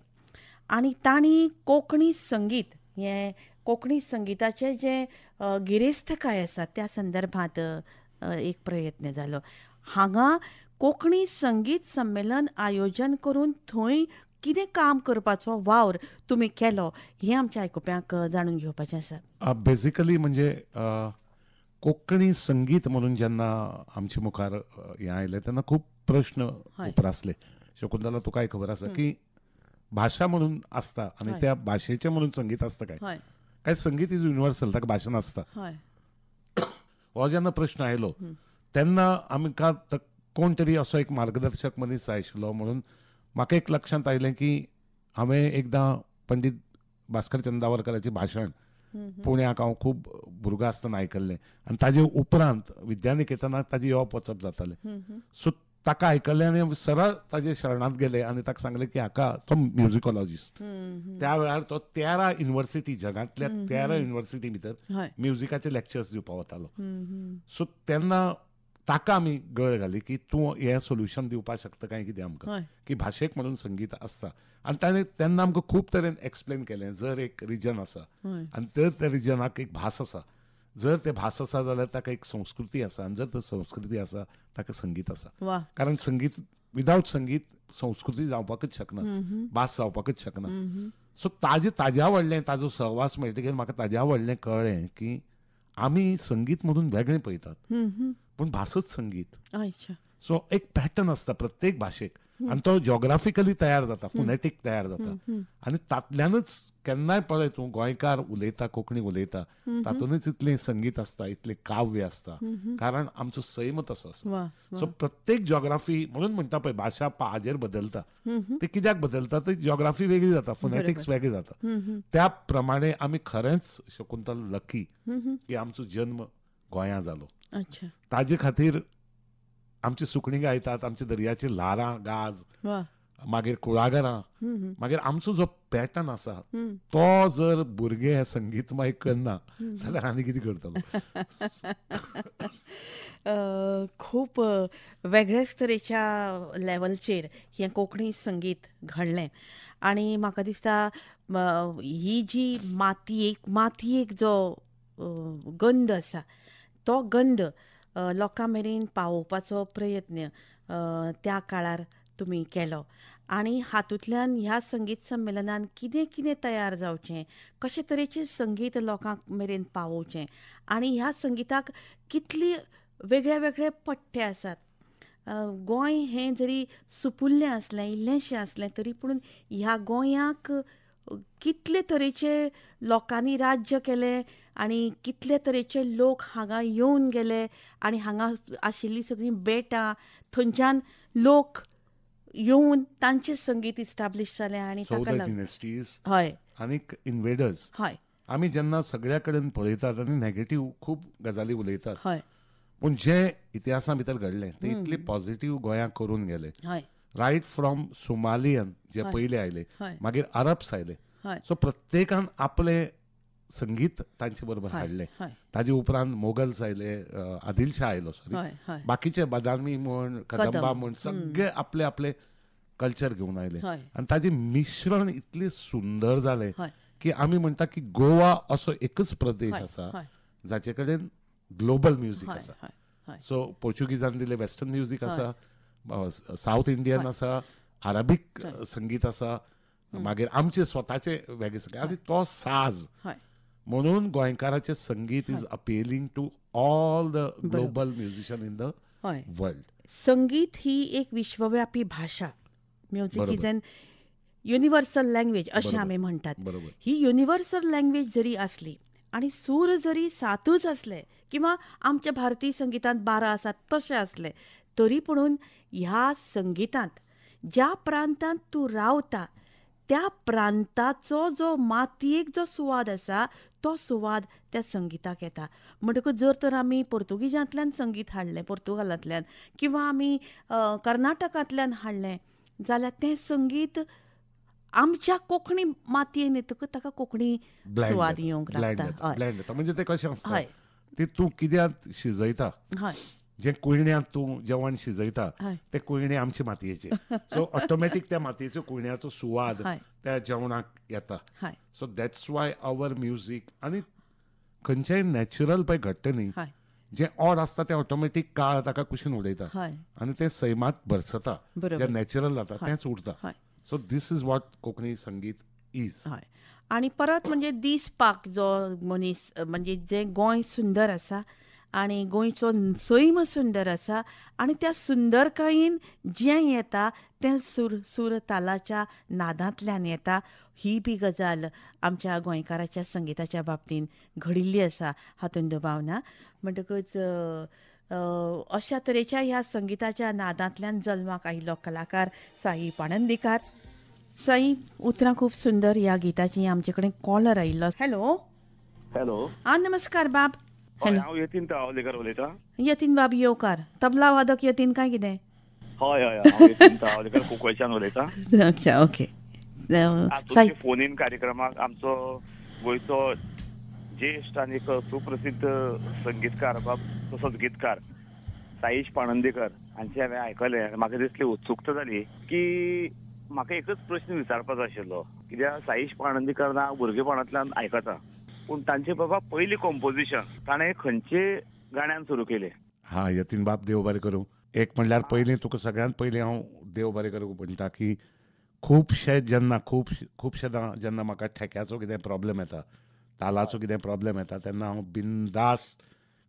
आनी तांणी कोंकणी संगीत हें कोंकणी संगीताचे जे गिरेस्त काय आसा त्या संदर्भात एक प्रयत्न जालो. हांगा कोंकणी संगीत संमेलन आयोजन करून थंय कितें काम करपाचो वावर तुमी केलो हें आमच्या आयकुप्यांक जाणून घेवपाचें आसा. बेसिकली म्हणजे कोंकणी संगीत म्हणून जेन्ना आमच्या मुखार हें आयलें तेन्ना खूब प्रश्न उप्रासले. शकुंतला, तुकाय खबर आसा की भाशा म्हणून आसता आनी त्या भाशेचें म्हणून संगीत आसता काय संगीत इज युनिवर्सल, ताका भाशा नासता. हो जेन्ना प्रश्न आयलो तेन्ना आमकां कोण तरी असो एक मार्गदर्शक मनीस जाय आशिल्लो. म्हणून म्हाका एक लक्षांत आयलें की हांवें एकदां पंडीत भास्कर चंदावरकराचें भाशण पुण्याक हांव खूब भुरगो आसतना आयकल्लें आनी ताजे उपरांत विद्यानिकेतनाक ताजें येवप वचप जातालें. सो ताका आयकल्लें आनी सरळ ताजे शरणांत गेले आनी ताका सांगलें की हाका तो म्युजिकोलॉजिस्ट. त्या वेळार तो 13 युनिवर्सिटी, जगांतल्या 13 युनिवर्सिटी भितर म्युजिकाचे लेक्चर्स दिवपाक वतालो. सो तेन्ना ताका आमी गळ घाली की तूं हें सोल्युशन दिवपाक शकता काय कितें आमकां, की भाशेक म्हणून संगीत आसता. आनी ताणें तेन्ना आमकां खूब तरेन एक्सप्लेन केलें. जर एक रिजन आसा आनी जर त्या रिजनाक एक भास आसा, जर ते भास आसा जाल्यार ताका एक संस्कृती आसा, आनी जर ती संस्कृती आसा ताका संगीत आसा. कारण संगीत विदाउट संगीत संस्कृती जावपाकच शकना, भास जावपाकच शकना. सो ताज्या व्हडलें ताजो सहवास मेळटकीर म्हाका ताज्या व्हडलें कळ्ळें की आमी संगीत म्हणून वेगळें पळयतात पूण भासच संगीत. सो एक पॅटर्न आसता प्रत्येक भाशेक आनी तो जॉग्राफिकली तयार जाता, फोनेटीक तयार जाता. आनी तातल्यानच केन्नाय पळय तूं गोंयकार उलयता, कोंकणी उलयता, तातूंतच इतलें संगीत आसता, इतलें काव्य आसता, कारण आमचो सैम तसो आसा. सो प्रत्येक जॉग्राफी म्हणून म्हणटा पळय भाशा हाजेर बदलता. ते कित्याक बदलता? ती जॉग्राफी वेगळी जाता, फोनेटिक्स वेगळी जाता. त्या प्रमाणे आमी खरेंच शकुंतल लकी की आमचो जन्म गोंयांत जालो. ताजे खातीर आमची सुकणीं गायतात, आमचे दर्याचे ल्हारां गाज, मागीर कुळागरां, मागीर आमचो जो पॅटर्न आसा तो जर भुरगे हे संगीतमय करना जाल्यार आनी कितें करतलो. खूब वेगळेच तरेच्या लेवलचेर हें कोंकणी संगीत घडलें आनी म्हाका दिसता ही जी मातयेक जो गंध आसा तो गंध लोकां मेरेन पावोवपाचो प्रयत्न त्या काळार तुमी केलो. आनी हातूंतल्यान ह्या संगीत संमेलनान कितें कितें तयार जावचें, कशे तरेचें संगीत लोकांक मेरेन पावोवचें आनी ह्या संगिताक कितली वेगळे वेगळे पट्टे आसात. गोंय हें जरी सुपुल्लें आसलें, इल्लेंशें आसलें तरी पूण ह्या गोंयाक कितले तरेचे लोकांनी राज्य केलें आनी कितले तरेचे लोक हांगा येवन गेले आनी हांगा आशिल्लीं सगळीं बेटां थंयच्यान लोक येवन तांचें संगीत इस्टाब्लीश जालें आनी ताका हय आनीक इन्वेडर्स. हय आमी जेन्ना सगळ्या कडेन पळयतात आनी नेगेटीव खूब गजाली उलयतात, हय पूण जे इतिहासा भितर घडलें ते इतले पॉझिटीव गोंयांक करून गेले. रायट फ्रॉम सोमालियन जे पयले आयले, मागीर अरब्स आयले. सो प्रत्येकान आपले संगीत तांचे बरोबर हाडलें. ताजे उपरांत मोगल्स आयले, आदिलशाह आयलो, सॉरी, बाकीचे बदामी म्हण, कदंबा म्हण सगळे आपले आपले कल्चर घेवन आयले आनी ताजें मिश्रण इतलें सुंदर जालें की आमी म्हणटा की गोवा असो एकच प्रदेश आसा जाचे कडेन ग्लोबल म्युजीक आसा. सो पोर्चुगीजान दिले वेस्टर्न म्युजीक आसा, साऊथ इंडियन आसा, अराबीक संगीत आसा, मागीर आमचे स्वताचे वेगळे सगळे आनी तो साज. म्हणून गोंयकाराचें संगीत is appealing to all the global musician in the world. संगीत ही एक विश्वव्यापी भाषा. Music is an universal language अशें आमी म्हणटात. ही युनिवर्सल लँग्वेज जरी आसली आनी सूर जरी 7च आसले किंवा आमच्या भारतीय संगीतांत 12 आसात तशें आसले तरी पूण ह्या संगीतांत ज्या प्रांतांत तूं रावता त्या प्रांताचो जो मातयेक जो सुवाद आसा तो सुवाद त्या संगीताक येता. म्हणटकूच जर तर आमी पोर्तुगीजांतल्यान संगीत हाडलें, पोर्तुगालांतल्यान किंवा आमी कर्नाटकांतल्यान हाडलें जाल्यार तें संगीत आमच्या कोंकणी मातयेन येतकच ताका कोंकणी सुवाद येवंक लागता. म्हणजे ते कशें आसता, ते तूं कित्याक शिजयता जे कुयण्यांत तूं जेवण शिजयता हय. ते कुयणे आमचे मातयेचे सो ऑटोमॅटीक त्या मातयेचो कुयण्याचो सुवाद हय. त्या जेवणाक येता हय so that's why our music आनी खंयचेंय नॅचरल पळय घडटा न्ही हय जे ऑड आसता ते ऑटोमॅटीक काळ ताका कुशीन उडयता हय आनी ते सैमात भरसता बरोबर. जे नॅचरल जाता हय. तेंच उरता हय so this is what Konkani sangeet is. हय आनी परत म्हणजे दिसपाक जो मनीस म्हणजे जें गोंय सुंदर आसा आनी गोंयचो सैम सुंदर आसा आनी त्या सुंदरकायेन जें येता तें सूर तालाच्या नादांतल्यान येता ही बी गजाल आमच्या गोंयकाराच्या संगिताच्या बाबतींत घडिल्ली आसा हातूंत दुबाव ना. म्हणटकच अशा तरेच्या ह्या संगिताच्या नादांतल्यान जल्माक आयिल्लो कलाकार साई पाणंदीकार. साई उतरां खूब सुंदर ह्या गिताची आमचे कडेन कॉलर आयिल्लो. हॅलो हॅलो नमस्कार बाब. हय हॅलो हांव यतीन तावलेकर उलयतां. यतीन बाब येवकार. तबला वादक यतीन काय कितें? हय हय हांव यतीन तावलेकर कुंकळच्यान उलयतां. अच्छा ओके. साई तुमच्या फोन इन कार्यक्रमाक आमचो गोंयचो ज्येश्ठ आनी एक सुप्रसिद्ध संगीतकार तसोच गीतकार साईश पाणंदीकर हांचे हांवें आयकलें आनी म्हाका दिसली उत्सुकता जाली की म्हाका एकच प्रश्न विचारपाचो आशिल्लो कित्याक साईश पाणंदीकर हांव भुरगेपणांतल्यान आयकतां पूण तांचे बाबा पयलीं कॉम्पोजिशन ताणें खंयचे गाण्यान सुरू केलें? हा यतीन बाब देव बरें करूं. एक म्हणल्यार पयलीं तुका सगळ्यांत पयलीं हांव देव बरें करूं म्हणटा की खुबशेदां जेन्ना म्हाका ठेक्याचो कितें प्रॉब्लेम येता तालाचो कितें प्रॉब्लेम येता तेन्ना हांव बिनदास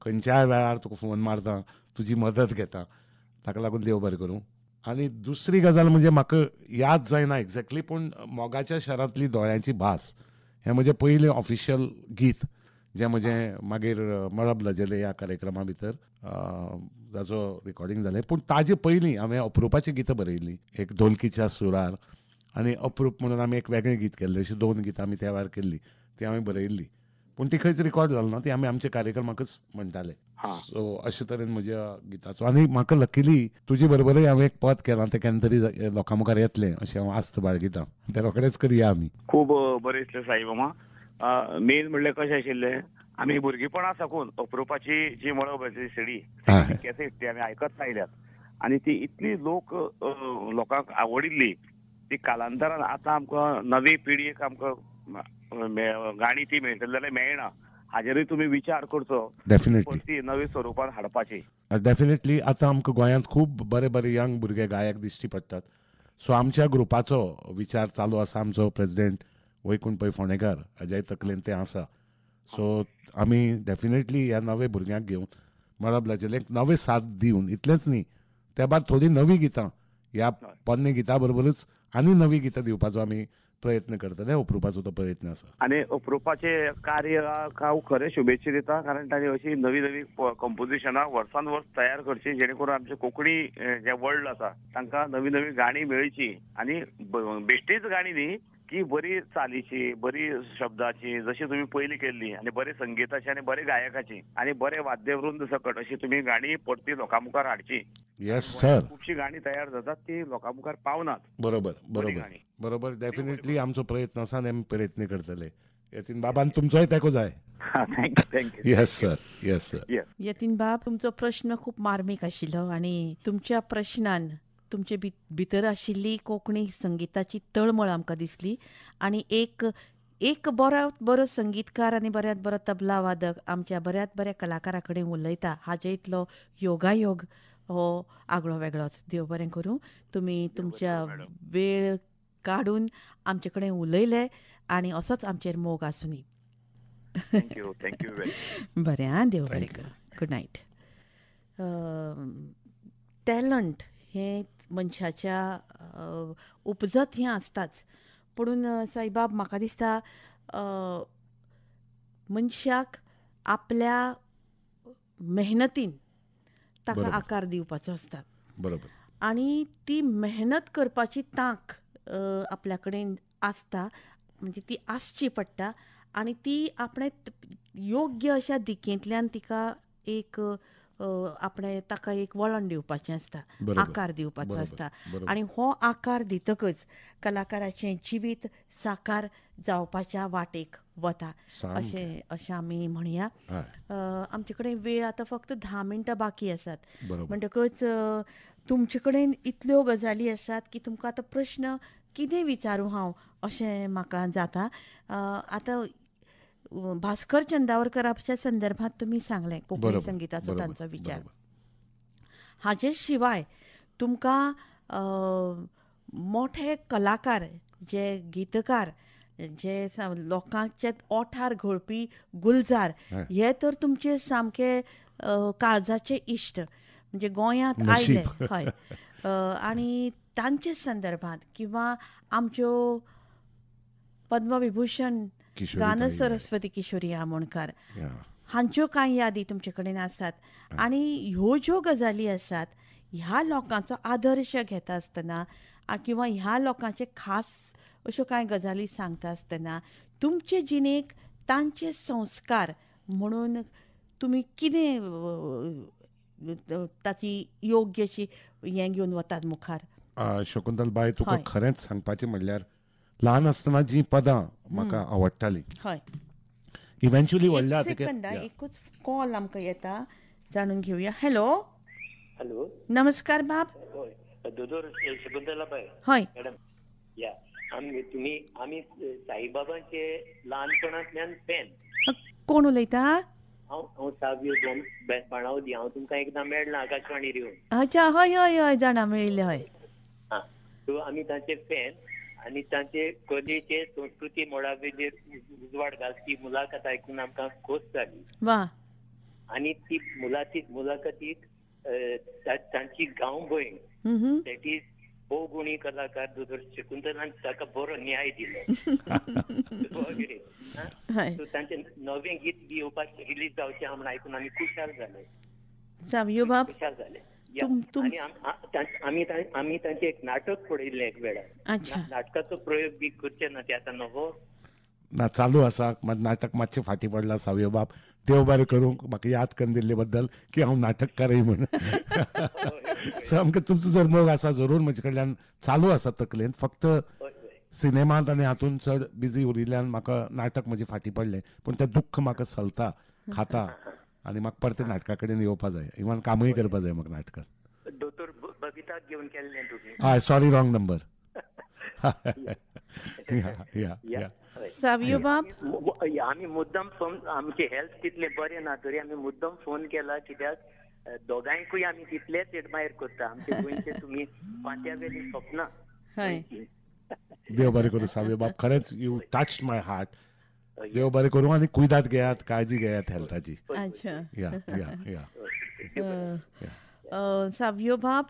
खंयच्याय वेळार तुका फोन मारता तुजी मदत घेता ताका लागून देव बरें करूं. आनी दुसरी गजाल म्हणजे म्हाका याद जायना एक्झॅक्टली पूण मोगाच्या शारांतली दोळ्यांची भास हें म्हजें पयलें ऑफिशियल गीत जें म्हजें मागीर मळब लजले ह्या कार्यक्रमा भितर ताचो रिकॉर्डिंग जालें. पूण ताजे पयलीं हांवें अप्रुपाची गितां बरयल्लीं एक ढोलकीच्या सुरार आनी अप्रूप म्हणून आमी एक वेगळें गीत केल्लें अशीं 2 गितां आमी त्या वेळार केल्लीं ती हांवें बरयल्लीं पूण ती खंयच रिकॉर्ड जाली ना ती आमी आमच्या कार्यक्रमाकच म्हणटाले. सो अशे तरेन म्हज्या गिताचो आनी म्हाका लकिली तुजे बरोबरूय हांवें एक पद केलां तें केन्ना तरी लोकां मुखार येतलें अशें हांव आस्त बाळगितां तें रोखडेंच करया आमी. खूब बरें दिसलें साई मामा. मेन म्हणल्यार कशें आशिल्लें आमी भुरगेपणा साकून अप्रुपाची जी मळबाची सीडी कॅसेट ती आमी आयकत आयल्यात आनी ती इतली लोकांक आवडिल्ली ती कालांतरान आतां आमकां नवी पिढयेक आमकां गाणी ती मेळटली जाल्यार मेळना हाजेरूय तुमी विचार करचो. डेफिनेटली ती नवी स्वरुपान हाडपाची. डेफिनेटली आतां आमकां गोंयांत खूब बरे बरे यंग भुरगे गायक दिश्टी पडटात. सो आमच्या ग्रुपाचो विचार चालू आसा. आमचो प्रेसिडेंट वैकुंठ पै फोंडेकार अजय तकलेन तें आसा. सो आमी डेफिनेटली ह्या नवे भुरग्यांक घेवन मळब लजलेक नवे साथ दिवन इतलेंच न्ही त्या भायर थोडीं नवीं गितां ह्या पोन्ने गितां बरोबरूच आनी नवीं गितां दिवपाचो आमी प्रयत्न करतले. अप्रुपाचो तो प्रयत्न आसा. आनी अप्रुपाचे कार्याक हांव खरें शुभेच्छा दिता कारण ताणी अशी नवी नवी कंपोजिशनां वर्सान वर्स तयार करची जेणे करून आमचे कोंकणी जे वर्ल्ड आसा तांकां नवी नवी गाणी मेळची आनी बेश्टीच गाणी न्ही की बरी चालीची बरी शब्दाची जशी तुमी पयलीं केल्ली आनी बरे संगीताची आनी बरे गायकाची आनी बरे वाद्यवृंद सकट अशी तुमी गाणी परती लोकां मुखार हाडची. Yes sir. खुबशी गाणी तयार जातात ती लोकां मुखार पावनात. बरोबर बरोबर बरोबर. डेफिनेटली आमचो प्रयत्न आसा आनी आमी प्रयत्न करतले. यतीन बाबान तुमचोय तेको जाय. Thank you. Yes sir. Yes sir. Yatin बाब तुमचो प्रश्न खूब मार्मीक आशिल्लो आनी तुमच्या प्रश्नान तुमचे भितर आशिल्ली कोंकणी संगिताची तळमळ आमकां दिसली आनी एक बरो संगीतकार आनी बऱ्यांत बरो तबला वादक आमच्या बऱ्यांत बऱ्या कलाकारा कडेन उलयता हाजे इतलो योगायोग हो आगळो वेगळोच. देव बरें करूं. तुमी तुमच्या वेळ काडून आमचे कडेन उलयले आनी असोच आमचेर मोग आसूं दी. Thank you thank you. बरें आं देव बरें करूं. Good night. टॅलंट हें मनशाच्या उपजत हें आसताच पूण साईबाब म्हाका दिसता मनशाक आपल्या मेहनतीन ताका आकार दिवपाचो आसता. बरोबर. आनी ती मेहनत करपाची तांक आपल्या कडेन आसता म्हणजे ती आसची पडटा आनी ती आपणे योग्य अशा दिकेंतल्यान तिका एक आपणे ताका एक वळण दिवपाचें आसता. आकार दिवपाचो आसता आनी हो आकार दितकच कलाकाराचें जिवीत साकार जावपाच्या वाटेक वता सामकें. अशें आमी म्हणया. हय. आमचे कडेन वेळ आतां फक्त 10 मिनटां बाकी आसात. बरोबर. म्हणटकच तुमचे कडेन इतल्यो गजाली आसात की तुमकां आतां प्रश्न कितें विचारूं हांव अशें म्हाका जाता. आतां भास्कर चंदावरकराच्या संदर्भात तुमी सांगलें कोंकणी बरोबर, संगिताचो बरोबर, तांचो विचार. बरोबर. हाचे शिवाय तुमकां मोठे कलाकार जे गीतकार जे लोकांचे ओठार घोळपी गुलजार हय. हे तर तुमचे सामके काळजाचे इश्ट म्हणजे गोंयांत आयले. नशीब. हय. आनी तांचे संदर्भात किंवा आमच्यो पद्मविभूषण किशोरी गान ताई. सरस्वती किशोरी आमोणकार या. हांच्यो कांय यादी तुमचे कडेन आसात. आनी ह्यो ज्यो गजाली आसात ह्या लोकांचो आदर्श घेता आसतना किंवा ह्या लोकांचे खास अश्यो कांय गजाली सांगता आसतना तुमचे जिणेक तांचे संस्कार म्हणून तुमी कितें ताची योग्य अशी हें घेवन वतात मुखार. शकुंतलबाई तुका हय. खरेंच सांगपाचें म्हणल्यार ल्हान आसतना जीं पदां म्हाका आवडटालीं हय. इव्हेंच्युअली एक व्हडल्या सेकंद एकूच कॉल आमकां येता जाणून घेवया. Hello hello. नमस्कार बाब. होय दोतोर शकुंतलाबाई हय. मॅडम. या आमी साईबाबांचे ल्हानपणांतल्यान फॅन. कोण उलयता? हांव सावयो बाणावली. हांव तुमकां एकदां मेळ्ळां आकाशवाणी येवन. अच्छा हय हय हय जाणा मेळिल्ले. हय. सो आमी तांचे फॅन आनी तांचे कलेचे संस्कृती मळावेचेर उजवाड घालपी मुलाखत आयकून आमकां खोस जाली. वा. आनी ती मुलाखतीक तांची गांव भयण दॅट इज भोव गुणी कलाकार दोतोर शकुंतलान ताका बरो न्याय दिलो. सो तांचे नवें गीत बी येवपाक रिलीज जावचें म्हणून आयकून आमी खुशाल जाले. सावयो बाब. खुशाल जाले. आनी आमी तांचे एक नाटक पळयल्लें एक वेळार. अच्छा. नाटकाचो प्रयोग बी करचे ना ते आतां नवो ना चालू आसा. नाटक मातशें फाटीं पडलां सावयो बाब. देव बरें करूं म्हाका याद करून दिल्ले बद्दल की हांव नाटककारय म्हणून. सामकें तुमचो जर मोग आसा जरूर म्हजे कडल्यान चालू आसा तकलेंत. फक्त सिनेमांत आनी हातून चड बिजी उरिल्ल्यान म्हाका नाटक म्हजें फाटीं पडलें. पूण तें दुख्ख म्हाका चलता खाता आनी म्हाका परतें नाटका कडेन येवपा जाय. इवन कामूय करपा जाय म्हाका नाटकांत. दोतोर बबिताक घेवन केल्लें तुमी. हय सॉरी रॉंग नंबर. सावयो बाब. आमी मुद्दम फोन आमचे हेल्थ तितले बरें ना तरी आमी मुद्दम फोन केला कित्याक दोगांयकूय आमी तितलेच एडमायर करता. आमचे गोंयचे तुमी फांत्या वेली स्वप्नां. हय. देव बरें करूं सावयो बाब. खरेंच यू टच्ड माय हार्ट. देव बरें करूं आनी कुयदाद घेयात काळजी घेयात हेल्थाची. अच्छा. या या या. सावयो बाब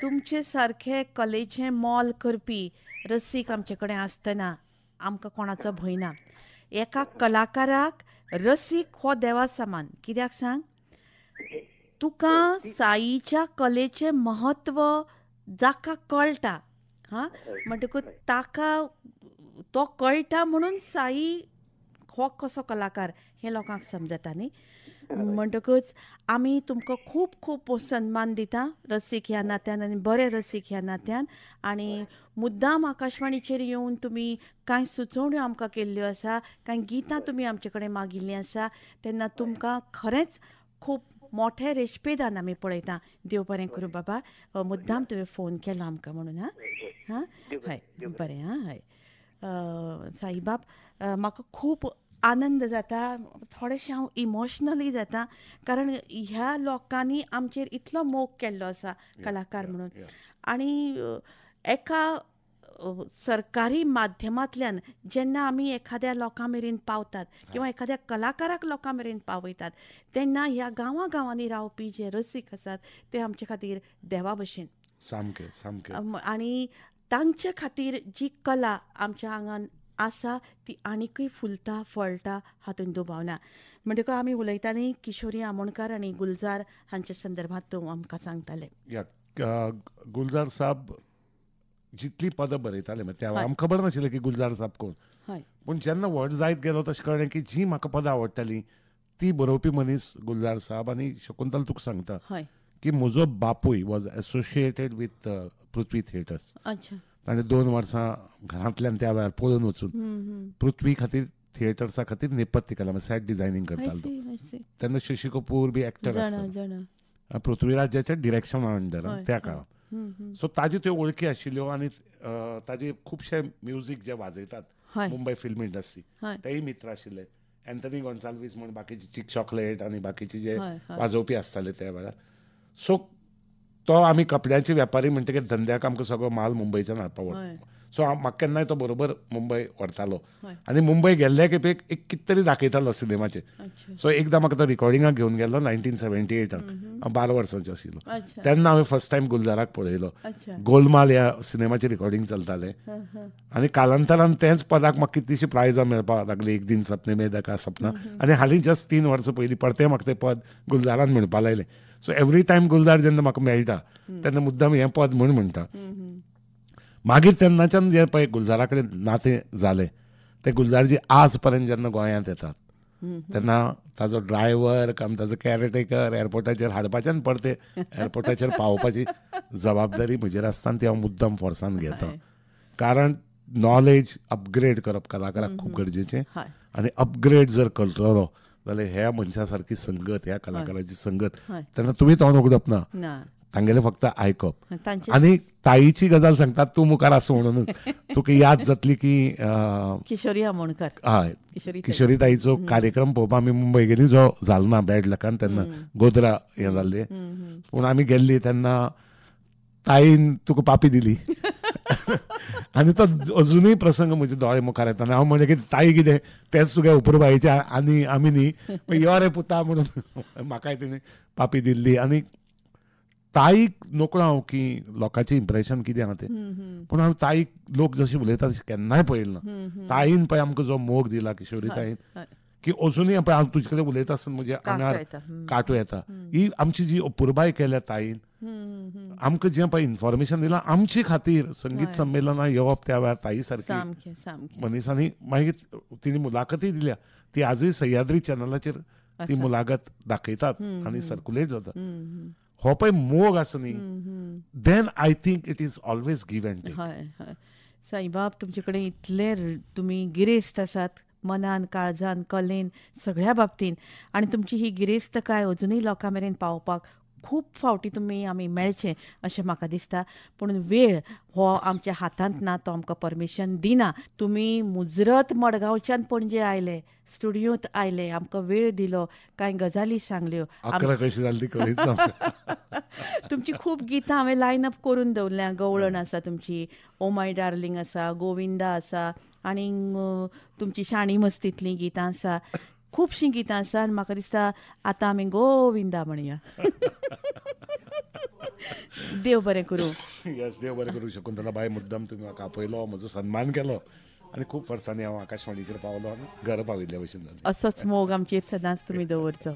तुमचे सारखे कलेचें मोल करपी रसीक आमचे कडेन आसतना आमकां कोणाचो भंय ना. एका कलाकाराक रसीक हो देवा समान. कित्याक सांग तुका साईच्या कलेचें महत्व जाका कळटा म्हणटकूच ताका तो कळटा म्हणून साई हो कसो कलाकार हें लोकांक समजता न्ही. म्हणटकूच आमी तुमकां खूब खूब सन्मान दिता रसीक ह्या नात्यान आनी बरे रसीक ह्या नात्यान. आनी मुद्दाम आकाशवाणीचेर येवन तुमी कांय सुचोवण्यो आमकां केल्ल्यो आसा कांय गितां तुमी आमचे कडेन मागिल्लीं आसा तेन्ना तुमकां खरेंच खूब मोठे रेस्पेदान आमी पळयता. देव बरें करूं बाबा. मुद्दाम तुवें फोन केलो आमकां म्हणून. हय बरें. हय साईबाब म्हाका खूब आनंद जाता. थोडेशें हांव इमोशनली जाता कारण ह्या लोकांनी आमचेर इतलो मोग केल्लो आसा कलाकार म्हणून. आनी एका सरकारी माध्यमांतल्यान जेन्ना आमी एखाद्या लोकां मेरेन पावतात किंवा एखाद्या कलाकाराक लोकां मेरेन पावयतात तेन्ना ह्या गांवां गांवांनी रावपी जे रसीक आसात ते आमचे खातीर देवा भशेन. सामकें सामकें. आनी तांचे खातीर जी कला आमच्या आंगान आसा ती आनीकय फुलता फळटा हातून दुबाव ना. म्हणटकच आमी उलयताली किशोरी आमोणकार आनी गुलजार हांच्या संदर्भात तूं आमकां सांगताले. गुलजार साब जितली पदां बरयताले त्या आमकां खबर नाशिल्लें की गुलजार साब कोण. पूण जेन्ना व्हड जायत गेलो तशें कळ्ळें की जी म्हाका पदां आवडटालीं ती बरोवपी मनीस गुलजार साब. आनी शकुंतल तुका सांगता की म्हजो बापूय was associated with Prithvi theatres. ताणें 2 वर्सां घरांतल्यान त्या वेळार पळून वचून पृथ्वी खातीर थिएटर्सा खातीर नेपथ्य केला, सेट डिझायनींग करतालो तो. तेन्ना शशी कपूर बी एक्टर आसता पृथ्वीराजाच्या डिरेक्शना अंडर त्या काळात. सो ताजी त्यो वळखी आशिल्ल्यो आनी ताजे खुबशे म्युजीक जे वाजयतात मुंबय फिल्म इंडस्ट्री तेय मित्र आशिल्ले. एंथनी गोन्साल्वीस म्हण बाकीचे चिक चॉकलेट आनी बाकीचे जे वाजोवपी आसताले त्या वेळार. सो तो आमी कपड्याचे वेपारी म्हणटकीर धंद्याक आमकां सगळो माल मुंबयच्यान हाडपाक वता. सो म्हाका केन्नाय तो बरोबर मुंबय व्हरतालो आनी मुंबय गेल्ल्या खेपेक एक कितें तरी दाखयतालो सिनेमाचेर. सो एकदां म्हाका तो रिकॉर्डिंगाक घेवन गेल्लो 1978 हांव 12 वर्सांचो आशिल्लो. तेन्ना हांवें फर्स्ट टायम गुलजाराक पळयलो. गोलमाल ह्या सिनेमाचें रिकॉर्डिंग चलतालें आनी कालांतरान तेच पदाक म्हाका कितलींशीं प्रायजां मेळपाक लागलीं. एक दिन सपने में देखा सपना आनी हालीं जस्ट 3 वर्सां पयलीं परतें म्हाका तें पद गुलजारान म्हणपा लायलें. सो एवरी टायम गुलजार जेन्ना म्हाका मेळटा तेन्ना मुद्दाम हें पद म्हणटा. मागीर तेन्नाच्यान जें पळय गुलजारा कडेन नातें जालें तें गुलजारजी आज पर्यंत जेन्ना गोंयांत येतात तेन्ना ताजो ड्रायव्हर काम ताजो कॅरेटेकर एअरपोर्टाचेर हाडपाचें आनी परतें एअरपोर्टाचेर पावोवपाची जबाबदारी म्हजेर आसता आनी ती हांव मुद्दाम फोर्सान घेता. कारण नॉलेज अपग्रेड करप कलाकाराक खूब गरजेचें आनी अपग्रेड जर करतलो जाल्यार ह्या मनशा सारकी संगत ह्या कलाकाराची संगत तेन्ना तुमी तोंड उगडप ना, तांगेलें फक्त आयकप. आनी ताईची गजाल सांगतात तूं मुखार आसूं म्हणून तुका याद जातली की किशोरी आमोणकर हय किशोरी ताईचो कार्यक्रम पळोवपाक आमी मुंबय गेली जो जालो ना बॅड लकान तेन्ना गोद्रा हें जाल्लें. पूण आमी गेल्लीं तेन्ना ताईन तुका पापी दिली आनी तो अजुनूय प्रसंग म्हजे दोळे मुखार येता. हांव म्हणलें की ताई कितें तेच तुगे उपुरबायेचे आनी आमी न्ही यो रे पुता म्हणून म्हाकाय तिणें पापी दिल्ली. आनी ताईक नोकळो हांव की लोकांचें इम्प्रेशन कितें आहा तें, पूण हांव ताईक लोक जशें उलयता तशें केन्नाय पळयलें ना. ताईन पळय आमकां जो मोग दिला किशोरी ताईन की अजुनूय पळय हांव तुजे कडेन उलयता आसतना म्हज्या आंगार कांटो येता. ही आमची जी अपुरबाय केल्या ताईन आमकां जें पळय इन्फॉर्मेशन दिलां आमचे खातीर संगीत संमेलनां येवप त्या वेळार ताई सारकी मनीसांनी. मागीर तिणी मुलाखती दिल्या ती आजूय सह्याद्री चॅनलाचेर ती मुलाखत दाखयतात आनी सर्कुलेट जाता. हो पळय मोग आसा न्ही then I think it is always give and take. साईबाब तुमचे कडेन इतले तुमी गिरेस्त आसात मनान काळजान कलेन सगळ्या बाबतीन आनी तुमची ही गिरेस्तकाय अजुनूय लोकां मेरेन पावपाक खूब फावटी तुमी आमी मेळचे अशें म्हाका दिसता. पूण वेळ हो आमच्या हातांत ना, तो आमकां परमिशन दिना. तुमी मुजरत मडगांवच्यान पणजे आयले, स्टुडियोंत आयले, आमकां वेळ दिलो, कांय गजाली सांगल्यो. 11 कशी जाली कळीच ना. तुमची खूब गितां हांवें लायन अप करून दवरल्या. गवळण आसा तुमची, ओ माय डार्लिंग आसा, गोविंदा आसा आनी तुमची शाणी मस्तींतलीं गितां आसा. खुबशीं गितां आसा आनी म्हाका दिसता आतां आमी गोविंदा म्हणया. देव बरें करूं. यस देव बरें करूं. शकुंतला बाय मुद्दाम तुमी म्हाका आपयलो, म्हजो सन्मान केलो आनी खूब वर्सांनी हांव आकाशवाणीचेर पावलो आनी घर पाविल्ल्या भशेन जालें. असोच मोग आमचेर सदांच तुमी दवरचो.